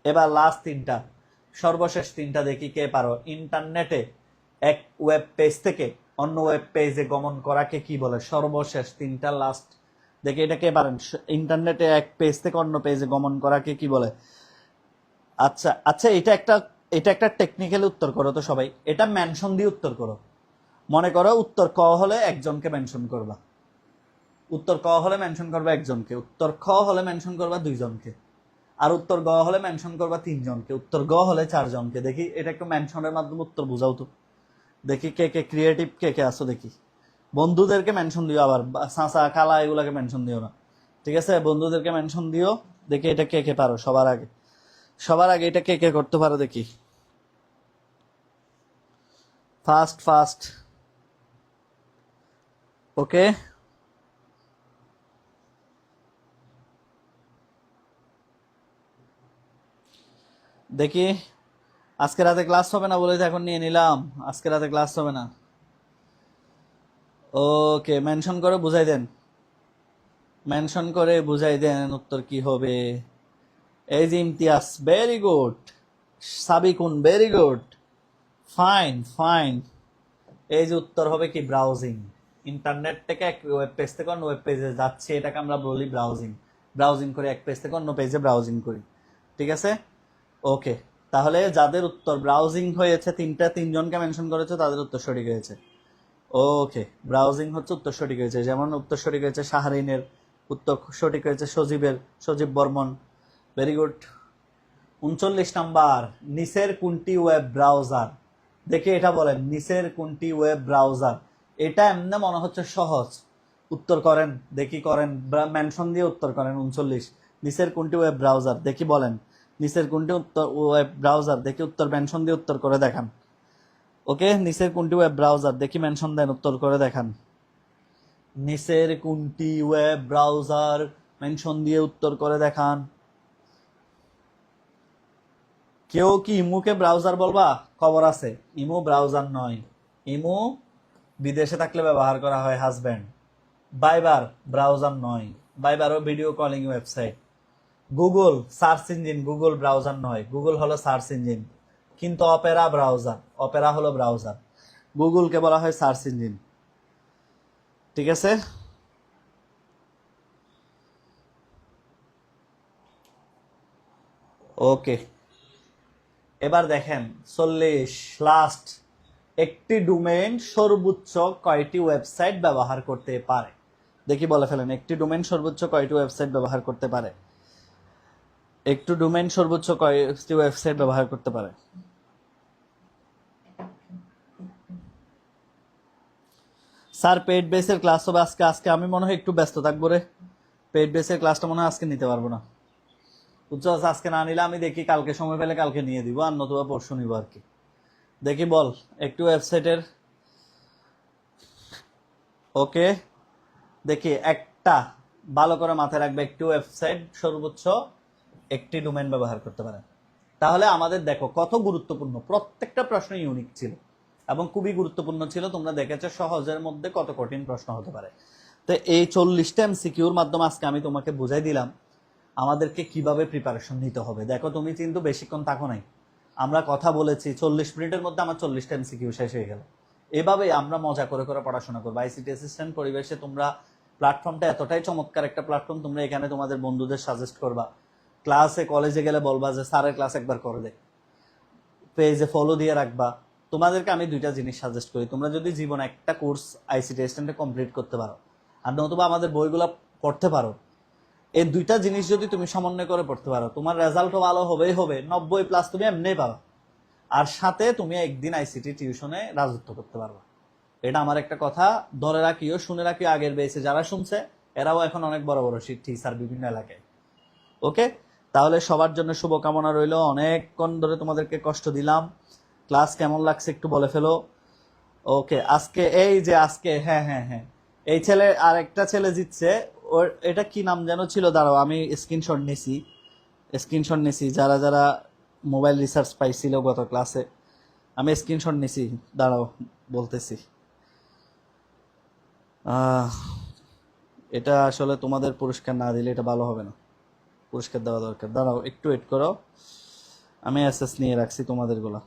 এবার লাস্ট তিনটা, সর্বশেষ তিনটা দেখি কে পারো। ইন্টারনেটে এক ওয়েব পেজ থেকে অন্য ওয়েব পেজে গমন করাকে কি বলে? সর্বশেষ তিনটা, লাস্ট দেখি এটা কে পারেন। ইন্টারনেটে এক পেজ থেকে অন্য পেজে গমন করাকে কি বলে? আচ্ছা আচ্ছা, এটা একটা টেকনিক্যাল উত্তর করো তো সবাই। এটা মেনশন দিয়ে উত্তর করো। মনে করো উত্তর ক হলে একজনকে মেনশন করবা, উত্তর ক হলে মেনশন করবা একজনকে, উত্তর খ হলে মেনশন করবা দুইজনকে, আর উত্তর গ হলে মেনশন করবা তিনজনকে, উত্তর গ হলে চারজনকে। দেখি এটা একটু মেনশনের মাধ্যমে উত্তর বুঝাও তো। দেখি কে কে ক্রিয়েটিভ, কে কে আছো দেখি। বন্ধুদেরকে মেনশন দিও, আবার চাচা খালা এগুলাকে মেনশন দিও না, ঠিক আছে? বন্ধুদেরকে মেনশন দিও। দেখি এটা কে কে পারো সবার আগে, সবার আগে এটা কে কে করতে পারো দেখি। ফাস্ট ফাস্ট, ওকে। দেখি আজকে রাতে ক্লাস হবে না বলে তো এখন নিয়ে নিলাম, আজকে রাতে ক্লাস হবে না। ওকে, মেনশন করে বুঝাই দেন, মেনশন করে বুঝাই দেন উত্তর কি হবে। এই যে Imtiaz, very good. Sabikun, very good, fine fine. এই যে উত্তর হবে কি? ব্রাউজিং। ইন্টারনেট থেকে এক ওয়েব পেজ থেকে অন্য ওয়েব পেজে যাচ্ছে, এটাকে আমরা বলি ব্রাউজিং। ব্রাউজিং করে এক পেজ থেকে অন্য পেজে ব্রাউজিং করি, ঠিক আছে? ওকে, তাহলে যাদের উত্তর ব্রাউজিং হয়েছে, তিনজনকে মেনশন করেছে, তাদের উত্তর সঠিক হয়েছে। ওকে, ব্রাউজিং হচ্ছে উত্তর সঠিক হয়েছে। যেমন উত্তর সঠিক হয়েছে শাহরিনের, উত্তর সঠিক হয়েছে Sajib Barman. Very good. 39 number, নিচের কোনটি ওয়েব ব্রাউজার? দেখে এটা বলেন, নিচের কোনটি ওয়েব ব্রাউজার? এটা এমনি মনে হচ্ছে সহজ, উত্তর করেন, দেখি করেন, মেনশন দিয়ে উত্তর করেন। 39, নিচের কোনটি ওয়েব ব্রাউজার? দেখি বলেন, নিচের কোনটি উত্তর ওয়েব ব্রাউজার? দেখি উত্তর মেনশন দিয়ে উত্তর করে দেখান। ওকে, নিচের কোনটি ওয়েব ব্রাউজার? দেখি মেনশন দেন, উত্তর করে দেখান। নিচের কোনটি ওয়েব ব্রাউজার? মেনশন দিয়ে উত্তর করে দেখান। কেউ কি ইমুকে ব্রাউজার বলবা? খবর আছে, ইমু ব্রাউজার নয়। ইমু বিদেশে থাকলে ব্যবহার করা হয় হাজব্যান্ড। ভাইবার ব্রাউজার নয়, ভাইবারও video calling website. Google search engine, Google browser নয়, গুগল হলো সার্চ ইঞ্জিন। কিন্তু অপেরা ব্রাউজার, অপেরা হলো ব্রাউজার, গুগলকে বলা হয় সার্চ ইঞ্জিন, ঠিক আছে? ওকে, এবার দেখেন 40 লাস্ট, একটি ডোমেইন সর্বোচ্চ কয়টি ওয়েবসাইট ব্যবহার করতে পারে? দেখি বলে ফেলেন, একটি ডোমেইন সর্বোচ্চ কয়টি ওয়েবসাইট ব্যবহার করতে পারে? একটু ডোমেইন সর্বোচ্চ কয়টি ওয়েবসাইট ব্যবহার করতে পারে? স্যার পেইড বেসের ক্লাস হবে আজকে। আজকে আমি মনে হয় একটু ব্যস্ত থাকবো রে, পেইড বেসের ক্লাসটা মনে হয় আজকে নিতে পারবো না, বুঝছো? আজকে না নিলে আমি দেখি কালকে সময় পেলে কালকে নিয়ে দিব, আর নতুবা পরশু নিব আর কি। দেখি বল একটু ওয়েবসাইটের। ওকে, দেখি একটা ভালো করে মাথায় রাখবে, একটি ওয়েবসাইট সর্বোচ্চ একটি ডোমেইন ব্যবহার করতে পারে। তাহলে আমাদের দেখো কত গুরুত্বপূর্ণ, প্রত্যেকটা প্রশ্ন ইউনিক ছিল এবং খুবই গুরুত্বপূর্ণ ছিল। তোমরা দেখেছো সহজের মধ্যে কত কঠিন প্রশ্ন হতে পারে। তো এই 40টা এমসিকিউর মাধ্যমে আজকে আমি তোমাকে বুঝাই দিলাম আমাদেরকে কিভাবে প্রিপারেশন নিতে হবে। দেখো তুমি কিন্তু বেশিক্ষণ থাকো নাই, আমরা কথা বলেছি 40 মিনিটের মধ্যে আমার 40টা এমসিকিউ শেষ হয়ে গেল। এভাবেই আমরা মজা করে করে পড়াশোনা করবো। আইসিটি অ্যাসিস্ট্যান্ট পরিবেশে তোমরা, প্ল্যাটফর্মটা এতটাই চমৎকার একটা প্ল্যাটফর্ম, তোমরা এখানে তোমাদের বন্ধুদের সাজেস্ট করবা, ক্লাসে কলেজে গেলে বলবা যে স্যারের ক্লাস একবার করে দে, পেজে ফলো দিয়ে রাখবা। তোমাদেরকে আমি দুইটা জিনিস সাজেস্ট করি, তোমরা যদি জীবনে একটা কোর্স আইসিটি অ্যাসিস্ট্যান্টে কমপ্লিট করতে পারো আর নতুবা আমাদের বইগুলো পড়তে পারো, এই দুইটা জিনিস যদি তুমি সমন্বয় করে পড়তে পারো, তোমার রেজাল্টও ভালো হবেই হবে, 90+ তুমি এমনি পাবা, আর সাথে তুমি একদিন আইসিটি টিউশনে রাজত্ব করতে পারবা। এটা আমার একটা কথা, ধরে রাখিও, শুনে রাখিও, আগের বেসে যারা শুনছে এরাও এখন অনেক বড় বড় টিচার বিভিন্ন এলাকায়। ওকে, তাহলে সবার জন্য শুভকামনা রইল। অনেকক্ষণ ধরে তোমাদেরকে কষ্ট দিলাম, ক্লাস কেমন লাগছে একটু বলে ফেলো। ওকে, আজকে এই যে আজকে, হ্যাঁ হ্যাঁ হ্যাঁ, এই ছেলে আর একটা ছেলে জিতছে, ওর এটা কি নাম যেন ছিল, দাঁড়াও আমি স্ক্রিনশট নিছি, যারা যারা মোবাইল রিসার্চ পাইছিল গত ক্লাসে, আমি স্ক্রিনশট নিছি, দাঁড়াও বলতেছি। এটা আসলে তোমাদের পুরস্কার না দিলে এটা ভালো হবে না, পুরস্কার দেওয়া দরকার। দাঁড়াও একটু ওয়েট করো, আমি অ্যাসেস নিয়ে রাখছি তোমাদেরগুলা।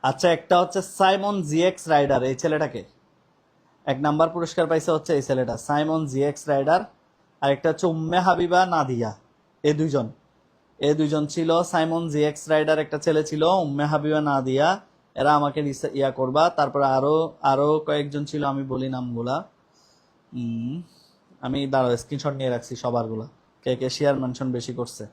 আচ্ছা, একটা হচ্ছে সাইমন জিএক্স রাইডার, এই ছেলেটাকে 1 নাম্বার পুরস্কার পাইছে হচ্ছে এই ছেলেটা, সাইমন জিএক্স রাইডার। আর একটা হচ্ছে উম্মে হাবিবা নাদিয়া, এই দুইজন ছিল। সাইমন জিএক্স রাইডার একটা ছেলে ছিল, উম্মে হাবিবা নাদিয়া, এরা আমাকে ইয়া করবা। তারপরে আরো আরো কয়েকজন ছিল, আমি বলি নামগুলা। আমি দাঁড়াও স্ক্রিনশট নিয়ে রাখছি সবারগুলা, কে কে শেয়ার মেনশন বেশি করছে।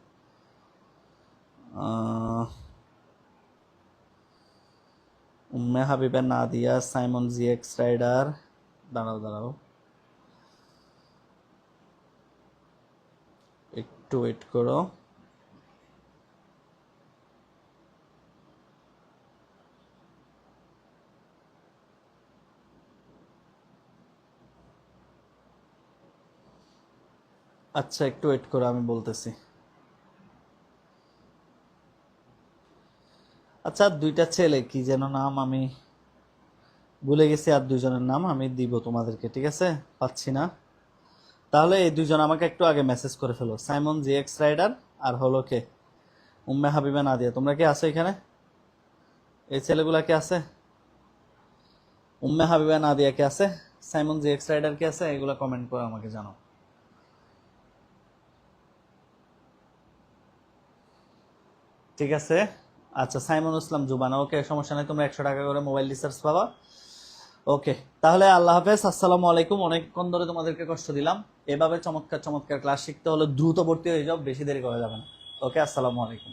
Umme Habiba Nadia, Simon GX Rider, দাঁড়াও একটু ওয়েট করো। আচ্ছা একটু ওয়েট করো, আমি বলতেছি। আচ্ছা, দুইটা ছেলে কি যেন নাম, আমি ভুলে গেছি, আর দুইজনের নাম আমি দিব তোমাদেরকে, ঠিক আছে? পাচ্ছি না। তাহলে এই দুইজন আমাকে একটু আগে মেসেজ করে ফেলো, সাইমন জিএক্স রাইডার আর হলো কে উম্মে হাবিবা নাদিয়া। তোমরা কি আছো এখানে? এই ছেলেগুলা কে আছে? উম্মে হাবিবা নাদিয়া কে আছে? সাইমন জি এক্স রাইডার কে আছে? এগুলা কমেন্ট করে আমাকে জানাও। ঠিক আছে। আচ্ছা, সাইমন ইসলাম জুবানা, ওকে, সমস্যা নেই, তোমরা 100 টাকা করে মোবাইল রিচার্জ পাবা। ওকে, তাহলে আল্লাহ হাফেজ, আসসালামু আলাইকুম। অনেকক্ষণ ধরে তোমাদেরকে কষ্ট দিলাম। এভাবে চমৎকার চমৎকার ক্লাস শিখতে হলে দ্রুত ভর্তি হয়ে যাও, বেশি দেরি করা যাবে না। ওকে, আসসালামু আলাইকুম।